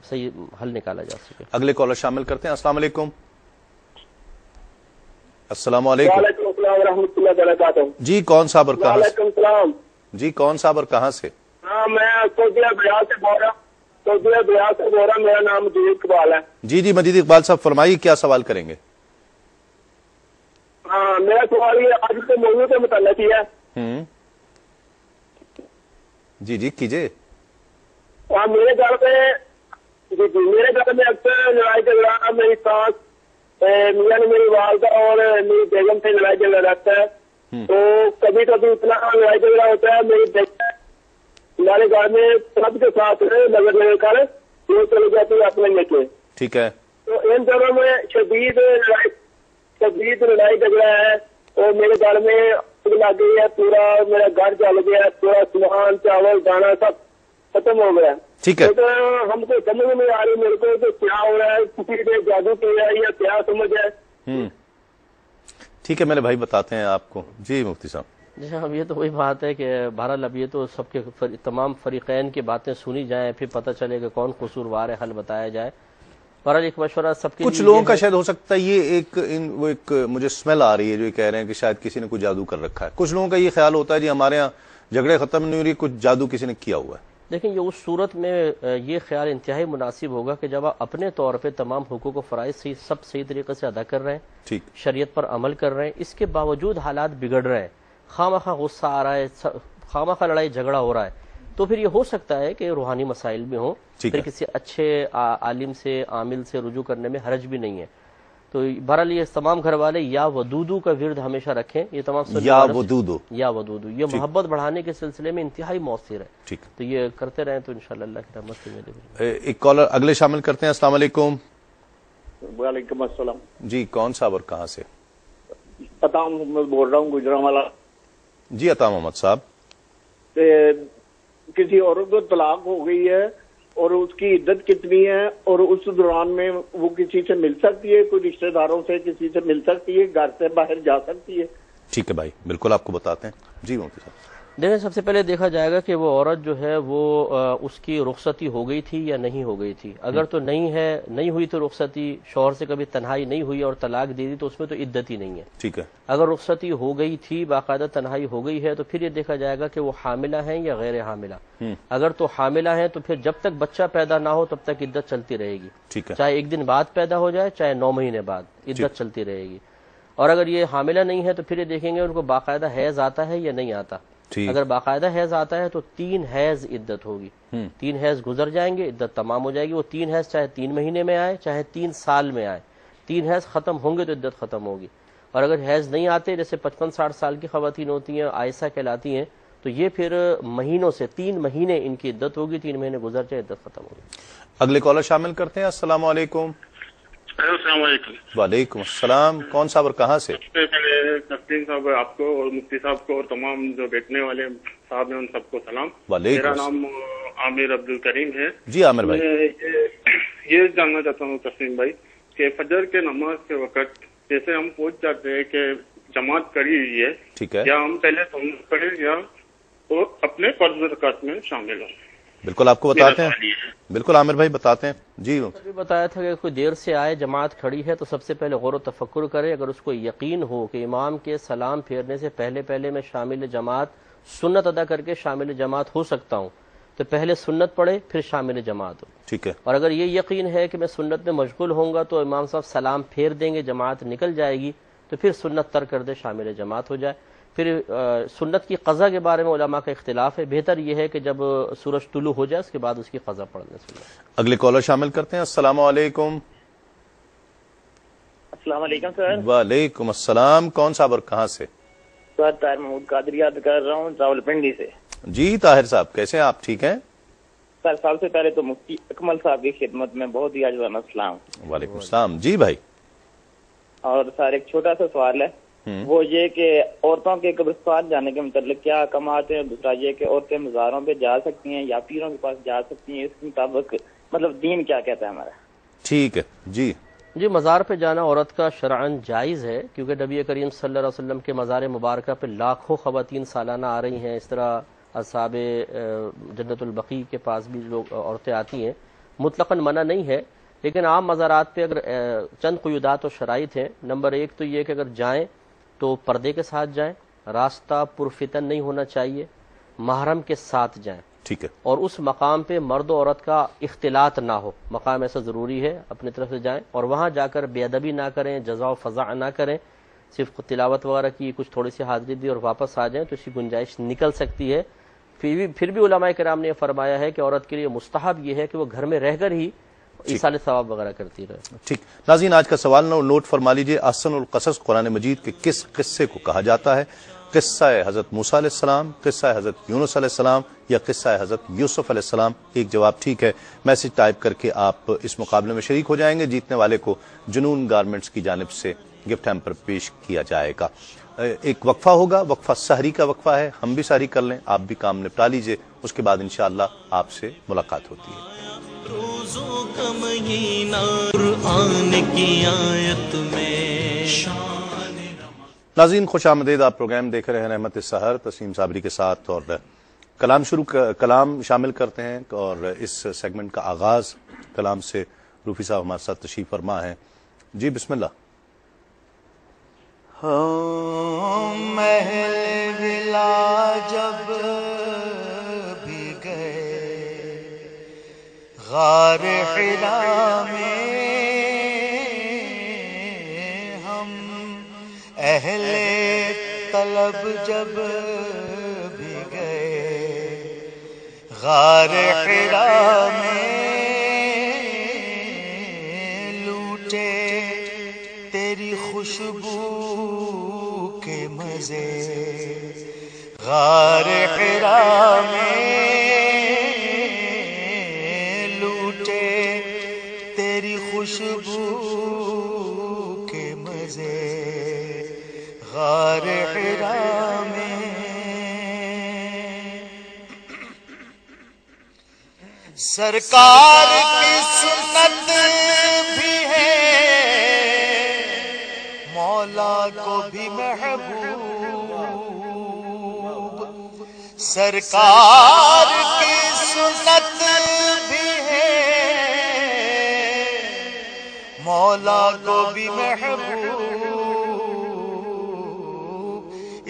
صحیح حل نکالا جا سکے۔ اگلے کالر شامل کرتے ہیں۔ السلام علیکم۔ السلام علیکم۔ وعلیکم السلام ورحمۃ اللہ وبرکاتہ۔ جی کون صاحب اور کہاں سے؟ وعلیکم السلام۔ جی کون صاحب اور کہاں سے؟ ہاں میں سعودیہ بریال سے بول رہا ہوں، میرا نام مجید اقبال ہے۔ جی جی مجید اقبال صاحب فرمائیے، کیا سوال کریں گے؟ ہاں میرا سوال یہ آج کے موضوع سے متعلق ہی ہے۔ جی جی کیجیے۔ میرے گھر میں اکثر لڑائی جھگڑا میری ساس میاں میری والدہ اور میری بیگم سے لڑائی جھگڑا رہتا ہے، تو کبھی کبھی اتنا لڑائی جھگڑا ہوتا ہے میری ہمارے گھر میں سب کے ساتھ نظر لے کر وہ چلے جاتی ہے اپنے لے کے۔ ٹھیک ہے۔ تو ان دونوں میں شدید لڑائی جھگڑا ہے اور میرے گھر میں آگ لگ گئی ہے، پورا میرا گھر جل گیا ہے، پورا سامان چاول دانا سب ختم ہو گیا۔ ٹھیک ہے۔ تو ہم کو سمجھ نہیں آ رہی میرے کو کہ کیا ہو رہا ہے، کسی نے جادو کیا ہے یا کیا سمجھ ہے۔ ٹھیک ہے میرے بھائی بتاتے ہیں آپ کو۔ جی مفتی صاحب۔ جی اب یہ تو وہی بات ہے کہ بہرحال اب یہ تو سب کے تمام فریقین کی باتیں سنی جائیں، پھر پتہ چلے کہ کون قصوروار ہے، حل بتایا جائے۔ بہرحال ایک مشورہ سب کے کچھ لوگوں کا شاید ہو سکتا ہے یہ ایک مجھے اسمیل آ رہی ہے جو یہ کہہ رہے ہیں کہ شاید کسی نے کوئی جادو کر رکھا ہے۔ کچھ لوگوں کا یہ خیال ہوتا ہے جی ہمارے ہاں جھگڑے ختم نہیں ہو رہی، کچھ جادو کسی نے کیا ہوا ہے۔ لیکن یہ اس صورت میں یہ خیال انتہائی مناسب ہوگا کہ جب آپ اپنے طور پہ تمام حقوق و فرائض سب صحیح طریقے سے ادا کر رہے ہیں، شریعت پر عمل کر رہے ہیں، اس کے باوجود حالات بگڑ رہے ہیں، خواہ غصہ آ رہا ہے، خواہ لڑائی جھگڑا ہو رہا ہے، تو پھر یہ ہو سکتا ہے کہ روحانی مسائل بھی ہوں، پھر کسی اچھے عالم سے عامل سے رجوع کرنے میں حرج بھی نہیں ہے۔ تو بہرحال یہ تمام گھر والے یا ودودو کا ورد ہمیشہ رکھیں، یہ تمام یا ودودو یہ محبت بڑھانے کے سلسلے میں انتہائی مؤثر ہے، تو یہ کرتے رہیں تو انشاءاللہ اللہ کی رحمت سے۔ ایک کالر اگلے شامل کرتے ہیں۔ السلام علیکم۔ وعلیکم السلام۔ جی کون صاحب اور کہاں سے؟ عطا محمد بول رہا ہوں گجرانوالہ۔ جی عطا محمد صاحب۔ کسی عورت کو طلاق ہو گئی ہے اور اس کی عدت کتنی ہے، اور اس دوران میں وہ کسی سے مل سکتی ہے، کوئی رشتہ داروں سے کسی سے مل سکتی ہے، گھر سے باہر جا سکتی ہے؟ ٹھیک ہے بھائی بالکل آپ کو بتاتے ہیں۔ جی مفتی صاحب۔ دیکھیں سب سے پہلے دیکھا جائے گا کہ وہ عورت جو ہے وہ اس کی رخصتی ہو گئی تھی یا نہیں ہو گئی تھی۔ اگر تو نہیں ہوئی تو رخصتی، شوہر سے کبھی تنہائی نہیں ہوئی اور طلاق دے دی تو اس میں تو عدت ہی نہیں ہے۔ ٹھیک ہے۔ اگر رخصتی ہو گئی تھی، باقاعدہ تنہائی ہو گئی ہے، تو پھر یہ دیکھا جائے گا کہ وہ حاملہ ہیں یا غیر حاملہ۔ اگر تو حاملہ ہیں تو پھر جب تک بچہ پیدا نہ ہو تب تک عدت چلتی رہے گی، چاہے ایک دن بعد پیدا ہو جائے چاہے 9 مہینے بعد، عدت چلتی رہے گی۔ اور اگر یہ حاملہ نہیں ہے تو پھر یہ دیکھیں گے ان کو باقاعدہ حیض آتا ہے یا نہیں آتا۔ اگر باقاعدہ حیض آتا ہے تو 3 حیض عدت ہوگی، 3 حیض گزر جائیں گے، عدت تمام ہو جائے گی۔ وہ 3 حیض چاہے 3 مہینے میں آئے چاہے 3 سال میں آئے، 3 حیض ختم ہوں گے تو عدت ختم ہوگی۔ اور اگر حیض نہیں آتے، جیسے 55-60 سال کی خواتین ہوتی ہیں، عائشہ کہلاتی ہیں، تو یہ پھر مہینوں سے 3 مہینے ان کی عدت ہوگی، 3 مہینے گزر جائے عدت ختم ہوگی۔ اگلے کالر شامل کرتے ہیں۔ السلام علیکم۔ السلام علیکم۔ وعلیکم السلام۔ کون صاحب اور کہاں سے؟ پہلے تسلیم صاحب آپ کو اور مفتی صاحب کو اور تمام جو بیٹھنے والے صاحب ہیں ان سب کو سلام۔ میرا نام عامر عبد الکریم ہے۔ جی عامر بھائی۔ یہ جاننا چاہتا ہوں تسلیم بھائی کہ فجر کے نماز کے وقت جیسے ہم پہنچ جاتے ہیں کہ جماعت کری ہوئی ہے، ٹھیک ہے، یا ہم پہلے سنت پڑھیں یا اپنے فرض رکعت میں شامل ہوں؟ بالکل آپ کو بتاتے ہیں، بالکل عامر بھائی بتاتے ہیں۔ جی ابھی بتایا تھا کہ کوئی دیر سے آئے، جماعت کھڑی ہے، تو سب سے پہلے غور و تفکر کرے۔ اگر اس کو یقین ہو کہ امام کے سلام پھیرنے سے پہلے میں شامل جماعت سنت ادا کر کے شامل جماعت ہو سکتا ہوں تو پہلے سنت پڑھے پھر شامل جماعت ہو۔ ٹھیک ہے۔ اور اگر یہ یقین ہے کہ میں سنت میں مشغول ہوں گا تو امام صاحب سلام پھیر دیں گے، جماعت نکل جائے گی، تو پھر سنت ترک کر دے، شامل جماعت ہو جائے۔ پھر سنت کی قضا کے بارے میں علماء کا اختلاف ہے، بہتر یہ ہے کہ جب سورج طلوع ہو جائے اس کے بعد اس کی قضا پڑھنے سے۔ اگلے کالر شامل کرتے ہیں۔ السلام علیکم۔ السلام علیکم سر۔ وعلیکم السلام۔ کون صاحب اور کہاں سے؟ سر طاہر محمود قادری یاد کر رہا ہوں راولپنڈی سے۔ جی طاہر صاحب کیسے ہیں آپ؟ ٹھیک ہیں سر؟ سب سے پہلے تو مفتی اکمل صاحب کی خدمت میں بہت ہی عاجزانہ السلام۔ وعلیکم السلام۔ جی بھائی۔ اور سر ایک چھوٹا سا سوال ہے، وہ یہ کہ عورتوں کے قبرستان جانے کے متعلق کیا احکامات ہیں؟ دوسرا یہ کہ عورتیں مزاروں پہ جا سکتی ہیں یا پیروں کے پاس جا سکتی ہیں، اس کے مطابق مطلب دین کیا کہتا ہے ہمارا؟ ٹھیک ہے جی۔ جی مزار پہ جانا عورت کا شرعاً جائز ہے، کیونکہ نبی کریم صلی اللہ علیہ وسلم کے مزار مبارکہ پہ لاکھوں خواتین سالانہ آ رہی ہیں، اس طرح اصحاب جنت البقیع کے پاس بھی لوگ عورتیں آتی ہیں، مطلقاً منع نہیں ہے، لیکن عام مزارات پہ اگر چند قیودات و شرائط ہیں. نمبر 1 تو یہ کہ اگر جائیں تو پردے کے ساتھ جائیں، راستہ پرفتن نہیں ہونا چاہیے، محرم کے ساتھ جائیں، ٹھیک ہے، اور اس مقام پہ مرد و عورت کا اختلاط نہ ہو، مقام ایسا ضروری ہے، اپنی طرف سے جائیں اور وہاں جا کر بے ادبی نہ کریں، جزا و فضا نہ کریں، صرف تلاوت وغیرہ کی، کچھ تھوڑی سی حاضری دی اور واپس آ جائیں تو اس کی گنجائش نکل سکتی ہے. پھر بھی علماء کرام نے فرمایا ہے کہ عورت کے لیے مستحب یہ ہے کہ وہ گھر میں رہ کر ہی ایصال ثواب وغیرہ کرتی رہے. ٹھیک. ناظرین، آج کا سوال نوٹ فرما لیجئے. احسن القصص قرآن مجید کے کس قصے کو کہا جاتا ہے؟ قصہ حضرت موسیٰ علیہ السلام، قصہ حضرت یونس علیہ السلام یا قصہ حضرت یوسف علیہ السلام؟ ایک جواب ٹھیک ہے. میسج ٹائپ کر کے آپ اس مقابلے میں شریک ہو جائیں گے. جیتنے والے کو جنون گارمنٹس کی جانب سے گفٹ ہیمپر پیش کیا جائے گا. ایک وقفہ ہوگا، وقفہ سحری کا وقفہ ہے، ہم بھی سحری کر لیں، آپ بھی کام نپٹا لیجئے، اس کے بعد انشاءاللہ آپ سے ملاقات ہوتی ہے. روزوں کا مہینہ قرآن کی آیت میں. ناظرین خوش آمدید، آپ پروگرام دیکھ رہے ہیں رحمت سحر تسلیم صابری کے ساتھ، اور کلام شامل کرتے ہیں اور اس سیگمنٹ کا آغاز کلام سے روفی صاحب ہمارے ساتھ تشریف فرما ہے. جی بسم اللہ. محل ولا جب بھی گئے غار حرا میں ہم، اہل طلب جب بھی گئے غار حرا میں، لوٹے تیری خوشبو کے مزے غار حرا میں، لوٹے تیری خوشبو کے مزے غار حرا میں. سرکار کی سنت بھی ہے، مولا کو بھی محبوب، سرکار کی سنت بھی ہے، مولا کو بھی محبوب،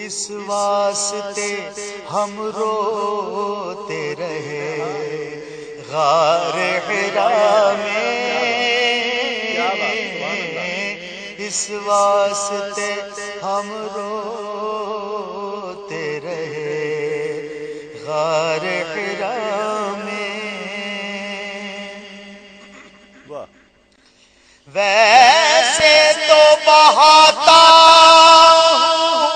اس واسطے ہم روتے رہے غار حرا میں، اس واسطے ہم روتے رہے غار حرا میں. ویسے تو بہاتا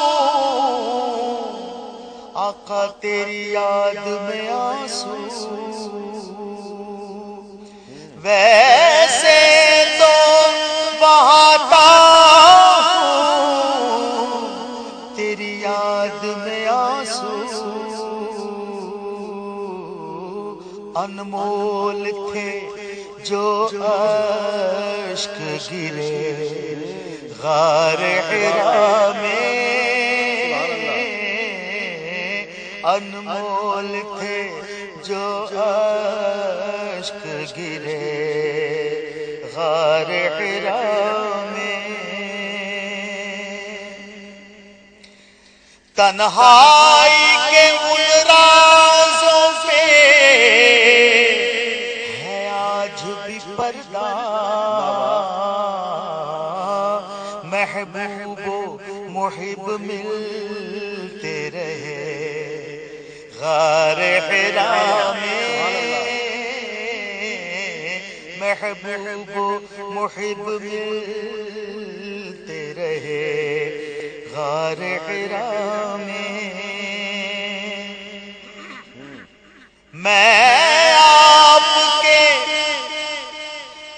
ہوں آقا تیری یاد میں آنسو، ویسے تو بہاتا ہوں تیری یاد میں آنسو، انمول تھے جو اشک گرے غار حرا میں، انمول تھے جو اشک گرے غار حرا میں. تنہائی کے ان رازوں پہ ہے آج بھی پردہ، محبوب و محب ملتے رہے غار حرا میں، محبوب و محب ملتے رہے غار حرا میں. میں آپ کے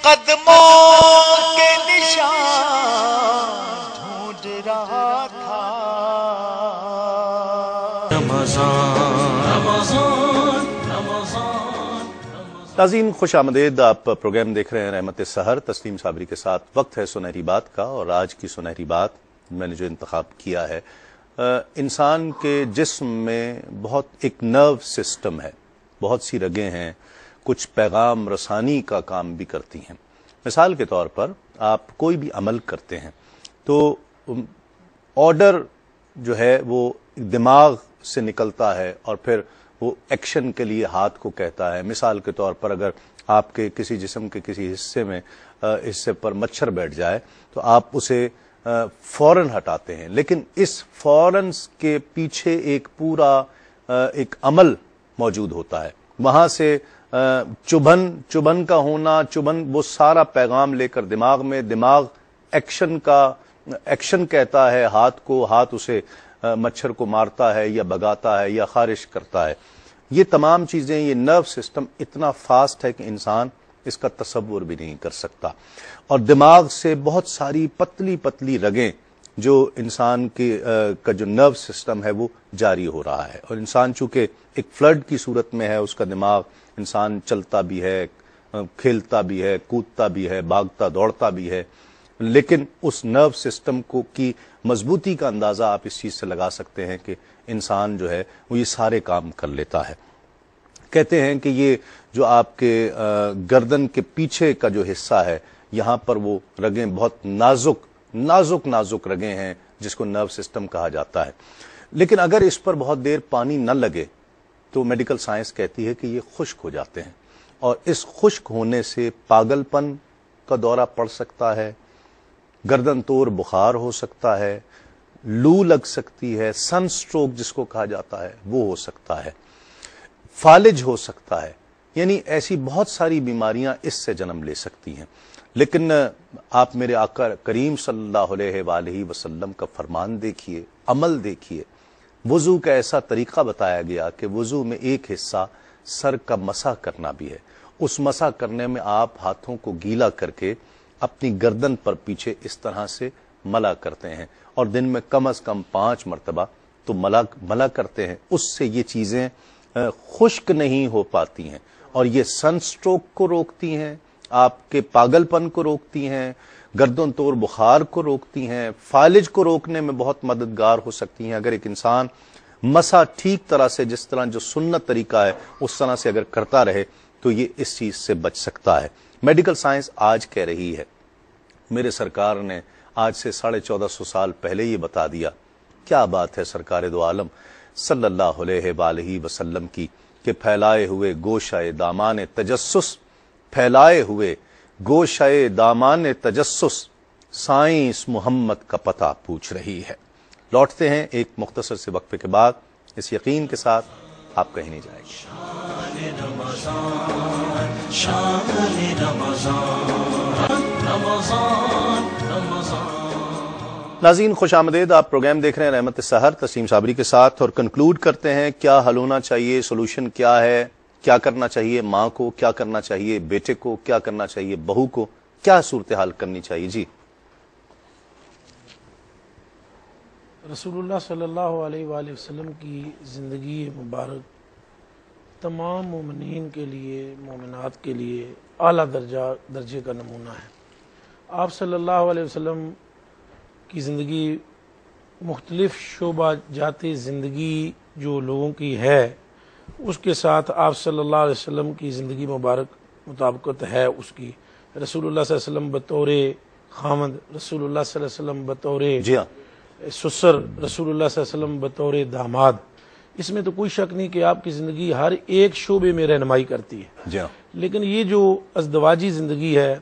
قدموں کے نشان ڈھونڈ رہا تھا، ناظرین خوش آمدید، آپ پروگرام دیکھ رہے ہیں رحمت سحر تسلیم صابری کے ساتھ. وقت ہے سنہری بات کا، اور آج کی سنہری بات میں نے جو انتخاب کیا ہے انسان کے جسم میں بہت ایک نرو سسٹم ہے، بہت سی رگیں ہیں، کچھ پیغام رسانی کا کام بھی کرتی ہیں۔ مثال کے طور پر آپ کوئی بھی عمل کرتے ہیں تو آرڈر جو ہے وہ دماغ سے نکلتا ہے اور پھر وہ ایکشن کے لیے ہاتھ کو کہتا ہے۔ مثال کے طور پر اگر آپ کے کسی جسم کے کسی حصے پر مچھر بیٹھ جائے تو آپ اسے فوراً ہٹاتے ہیں، لیکن اس فوراً کے پیچھے ایک پورا ایک عمل موجود ہوتا ہے۔ وہاں سے چبھن کا ہونا، وہ سارا پیغام لے کر دماغ ایکشن کہتا ہے ہاتھ کو، ہاتھ اسے مچھر کو مارتا ہے یا بگاتا ہے یا خارش کرتا ہے۔ یہ تمام چیزیں، یہ نرو سسٹم اتنا فاسٹ ہے کہ انسان اس کا تصور بھی نہیں کر سکتا، اور دماغ سے بہت ساری پتلی پتلی رگیں جو انسان کا جو نرو سسٹم ہے وہ جاری ہو رہا ہے، اور انسان چونکہ ایک فلڈ کی صورت میں ہے، اس کا دماغ، انسان چلتا بھی ہے، کھیلتا بھی ہے، کودتا بھی ہے، بھاگتا دوڑتا بھی ہے، لیکن اس نرو سسٹم کی مضبوطی کا اندازہ آپ اس چیز سے لگا سکتے ہیں کہ انسان جو ہے وہ یہ سارے کام کر لیتا ہے۔ کہتے ہیں کہ یہ جو آپ کے گردن کے پیچھے کا جو حصہ ہے، یہاں پر وہ رگیں بہت نازک رگیں ہیں جس کو نرو سسٹم کہا جاتا ہے، لیکن اگر اس پر بہت دیر پانی نہ لگے تو میڈیکل سائنس کہتی ہے کہ یہ خشک ہو جاتے ہیں، اور اس خشک ہونے سے پاگل پن کا دورہ پڑ سکتا ہے، گردن توڑ بخار ہو سکتا ہے، لو لگ سکتی ہے، سن سٹروک جس کو کہا جاتا ہے وہ ہو سکتا ہے، فالج ہو سکتا ہے، یعنی ایسی بہت ساری بیماریاں اس سے جنم لے سکتی ہیں۔ لیکن آپ میرے آقا کریم صلی اللہ علیہ وآلہ وسلم کا فرمان دیکھیے، عمل دیکھیے۔ وضو کا ایسا طریقہ بتایا گیا کہ وضو میں ایک حصہ سر کا مسح کرنا بھی ہے، اس مسح کرنے میں آپ ہاتھوں کو گیلا کر کے اپنی گردن پر پیچھے اس طرح سے ملا کرتے ہیں، اور دن میں کم از کم 5 مرتبہ تو ملا کرتے ہیں۔ اس سے یہ چیزیں خشک نہیں ہو پاتی ہیں، اور یہ سن سٹروک کو روکتی ہیں، آپ کے پاگل پن کو روکتی ہیں، گردن توڑ بخار کو روکتی ہیں، فالج کو روکنے میں بہت مددگار ہو سکتی ہیں۔ اگر ایک انسان مسا ٹھیک طرح سے، جس طرح جو سنت طریقہ ہے اس طرح سے اگر کرتا رہے تو یہ اس چیز سے بچ سکتا ہے۔ میڈیکل سائنس آج کہہ رہی ہے، میرے سرکار نے آج سے 1450 سال پہلے یہ بتا دیا۔ کیا بات ہے سرکار دو عالم صلی اللہ علیہ وآلہ وسلم کی، کہ پھیلائے ہوئے گوشۂ دامان تجسس، پھیلائے ہوئے گوشۂ دامان تجسس، سائنس محمد کا پتہ پوچھ رہی ہے۔ لوٹتے ہیں ایک مختصر سے وقفے کے بعد، اس یقین کے ساتھ آپ کہیں نہیں جائیں گے۔ ناظرین خوش آمدید، آپ پروگرام دیکھ رہے ہیں رحمت سحر تسلیم صابری کے ساتھ، اور کنکلوڈ کرتے ہیں کیا حل ہونا چاہیے، سولوشن کیا ہے، کیا کرنا چاہیے ماں کو، کیا کرنا چاہیے بیٹے کو، کیا کرنا چاہیے بہو کو، کیا صورتحال کرنی چاہیے۔ جی رسول اللہ صلی اللہ علیہ وآلہ وسلم کی زندگی مبارک تمام مومنین کے لیے، مومنات کے لیے اعلیٰ درجے کا نمونہ ہے۔ آپ صلی اللہ علیہ وسلم کی زندگی مختلف شعبہ جاتی زندگی جو لوگوں کی ہے، اس کے ساتھ آپ صلی اللہ علیہ وسلم کی زندگی مبارک مطابقت ہے اس کی۔ رسول اللہ صلی اللہ علیہ وسلم بطور خامد، رسول اللہ صلی اللہ علیہ وسلم بطور سسر، رسول اللہ صلی اللہ علیہ وسلم بطور داماد، اس میں تو کوئی شک نہیں کہ آپ کی زندگی ہر ایک شعبے میں رہنمائی کرتی ہے۔ لیکن یہ جو ازدواجی زندگی ہے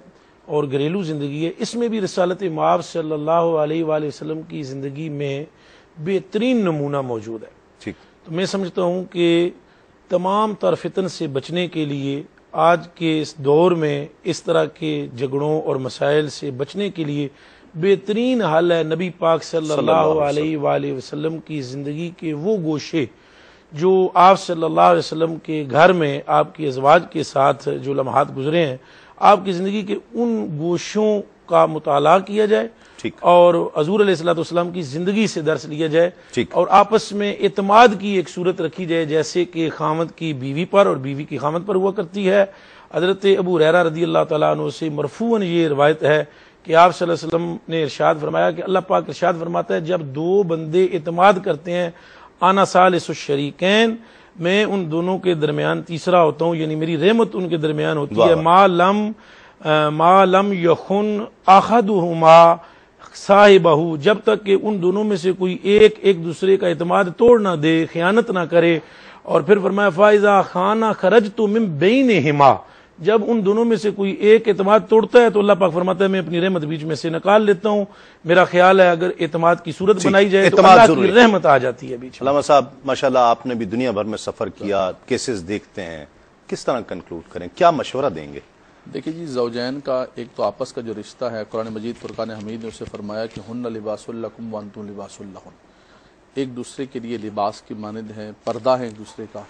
اور گھریلو زندگی ہے، اس میں بھی رسالت مآب صلی اللہ علیہ وآلہ وسلم کی زندگی میں بہترین نمونہ موجود ہے۔ تو میں سمجھتا ہوں کہ تمام تر فتن سے بچنے کے لیے آج کے اس دور میں اس طرح کے جھگڑوں اور مسائل سے بچنے کے لیے بہترین حل ہے نبی پاک صلی اللہ علیہ وآلہ وسلم کی زندگی کے وہ گوشے جو آپ صلی اللہ علیہ وسلم کے گھر میں آپ کی ازواج کے ساتھ جو لمحات گزرے ہیں، آپ کی زندگی کے ان گوشوں کا مطالعہ کیا جائے اور حضور علیہ الصلوۃ والسلام کی زندگی سے درس لیا جائے، اور آپس میں اعتماد کی ایک صورت رکھی جائے، جیسے کہ خامد کی بیوی پر اور بیوی کی خامد پر ہوا کرتی ہے۔ حضرت ابو ہریرہ رضی اللہ تعالیٰ عنہ سے مرفوعاً یہ روایت ہے کہ آپ صلی اللہ علیہ وسلم نے ارشاد فرمایا کہ اللہ پاک ارشاد فرماتا ہے جب دو بندے اعتماد کرتے ہیں انا ثالث الشریکین، میں ان دونوں کے درمیان تیسرا ہوتا ہوں، یعنی میری رحمت ان کے درمیان ہوتی ہے، ما لم یخن احدہما صاحبہ، جب تک کہ ان دونوں میں سے کوئی ایک دوسرے کا اعتماد توڑ نہ دے، خیانت نہ کرے۔ اور پھر فرمایا فائزہ خانہ خرجت من بینہما، جب ان دونوں میں سے کوئی ایک اعتماد توڑتا ہے تو اللہ پاک فرماتا ہے میں اپنی رحمت بیچ میں سے نکال لیتا ہوں۔ میرا خیال ہے اگر اعتماد کی صورت بنائی جائے تو اللہ کی رحمت آ جاتی ہے بیچ میں۔ علامہ صاحب ماشاءاللہ آپ نے بھی دنیا بھر میں سفر کیا، کیسز دیکھتے ہیں، کس طرح کنکلوڈ کریں، کیا مشورہ دیں گے؟ دیکھیے جی، زوجین کا ایک تو آپس کا جو رشتہ ہے، قرآن مجید فرقان حمید نے اسے فرمایا کہ ہن لباس لکم وانتم لباس لہن، ایک دوسرے کے لیے لباس کی مانند ہیں، پردہ ہے ایک دوسرے کا،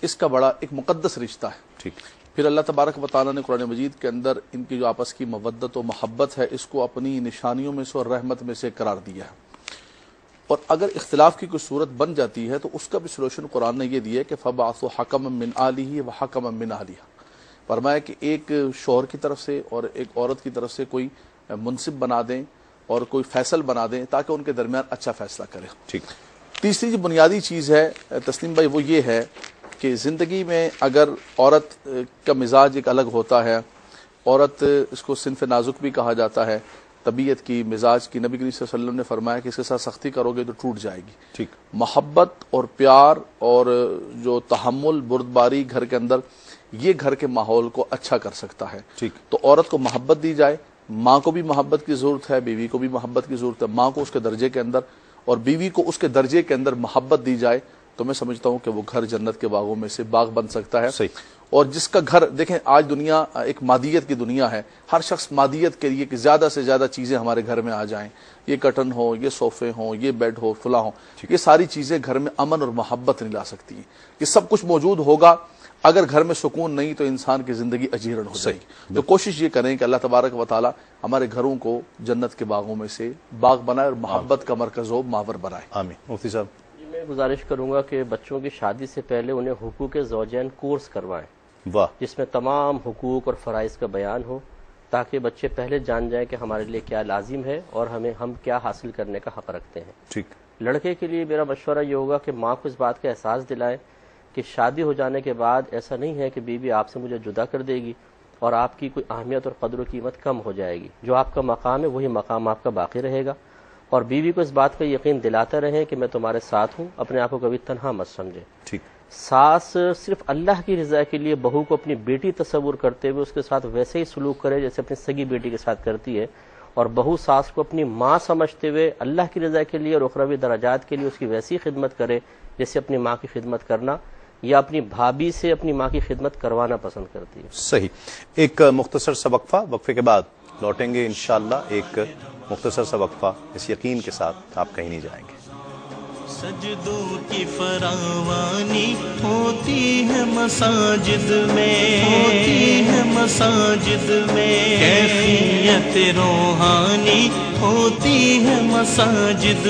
اس کا بڑا ایک مقدس رشتہ ہے۔ ٹھیک۔ پھر اللہ تبارک و تعالیٰ نے قرآن مجید کے اندر ان کی جو آپس کی مودت و محبت ہے اس کو اپنی نشانیوں میں سے اور رحمت میں سے قرار دیا ہے، اور اگر اختلاف کی کوئی صورت بن جاتی ہے تو اس کا بھی سلوشن قرآن نے یہ دیا ہے کہ فَبَعَثُوا حَكَمًا مِّنْ أَهْلِهِ وَحَكَمًا مِّنْ أَهْلِهَا، فرمایا کہ ایک شوہر کی طرف سے اور ایک عورت کی طرف سے کوئی منصب بنا دیں اور کوئی فیصل بنا دیں تاکہ ان کے درمیان اچھا فیصلہ کرے۔ ٹھیک۔ تیسری جو بنیادی چیز ہے تسلیم بھائی وہ یہ ہے کہ زندگی میں اگر عورت کا مزاج ایک الگ ہوتا ہے، عورت اس کو صنف نازک بھی کہا جاتا ہے، طبیعت کی، مزاج کی، نبی کریم صلی اللہ علیہ وسلم نے فرمایا کہ اس کے ساتھ سختی کرو گے تو ٹوٹ جائے گی۔ ٹھیک۔ محبت اور پیار اور جو تحمل، بردباری گھر کے اندر، یہ گھر کے ماحول کو اچھا کر سکتا ہے۔ ٹھیک۔ تو عورت کو محبت دی جائے، ماں کو بھی محبت کی ضرورت ہے، بیوی کو بھی محبت کی ضرورت ہے، ماں کو اس کے درجے کے اندر اور بیوی کو اس کے درجے کے اندر محبت دی جائے تو میں سمجھتا ہوں کہ وہ گھر جنت کے باغوں میں سے باغ بن سکتا ہے۔ صحیح۔ اور جس کا گھر، دیکھیں آج دنیا ایک مادیت کی دنیا ہے، ہر شخص مادیت کے لیے کہ زیادہ سے زیادہ چیزیں ہمارے گھر میں آ جائیں، یہ کٹن ہو، یہ صوفے ہوں، یہ بیڈ ہو، فلاں ہو، یہ ساری چیزیں گھر میں امن اور محبت نہیں لا سکتی ہیں۔ یہ سب کچھ موجود ہوگا، اگر گھر میں سکون نہیں تو انسان کی زندگی اجیرن ہو جائے گی۔ تو کوشش یہ کریں کہ اللہ تبارک و تعالی ہمارے گھروں کو جنت کے باغوں میں سے باغ بنائے اور محبت کا مرکز و محور بنائے۔ آمین۔ مفتی صاحب میں گزارش کروں گا کہ بچوں کی شادی سے پہلے انہیں حقوق زوجین کورس کروائیں، واہ، جس میں تمام حقوق اور فرائض کا بیان ہو، تاکہ بچے پہلے جان جائیں کہ ہمارے لیے کیا لازم ہے اور ہم کیا حاصل کرنے کا حق رکھتے ہیں۔ ٹھیک۔ لڑکے کے لیے میرا مشورہ یہ ہوگا کہ ماں کو اس بات کا احساس دلائیں کہ شادی ہو جانے کے بعد ایسا نہیں ہے کہ بیوی آپ سے مجھے جدا کر دے گی اور آپ کی کوئی اہمیت اور قدر و قیمت کم ہو جائے گی۔ جو آپ کا مقام ہے وہی مقام آپ کا باقی رہے گا، اور بیوی کو اس بات کا یقین دلاتے رہیں کہ میں تمہارے ساتھ ہوں، اپنے آپ کو کبھی تنہا مت سمجھے۔ ٹھیک۔ ساس صرف اللہ کی رضا کے لیے بہو کو اپنی بیٹی تصور کرتے ہوئے اس کے ساتھ ویسے ہی سلوک کرے جیسے اپنی سگی بیٹی کے ساتھ کرتی ہے، اور بہو ساس کو اپنی ماں سمجھتے ہوئے اللہ کی رضا کے لیے اور اخروی درجات کے لیے اس کی ویسی خدمت کرے جیسے اپنی ماں کی خدمت کرنا یا اپنی بھابھی سے اپنی ماں کی خدمت کروانا پسند کرتی ہے۔ صحیح۔ ایک مختصر سا وقفہ، وقفے کے بعد لوٹیں گے انشاءاللہ۔ ایک مختصر سا وقفہ، اس یقین کے ساتھ آپ کہیں نہیں جائیں گے۔ سجدوں کی فراوانی ہوتی ہے مساجد میں، ہوتی ہے مساجد میں، کیفیت روحانی ہوتی ہے مساجد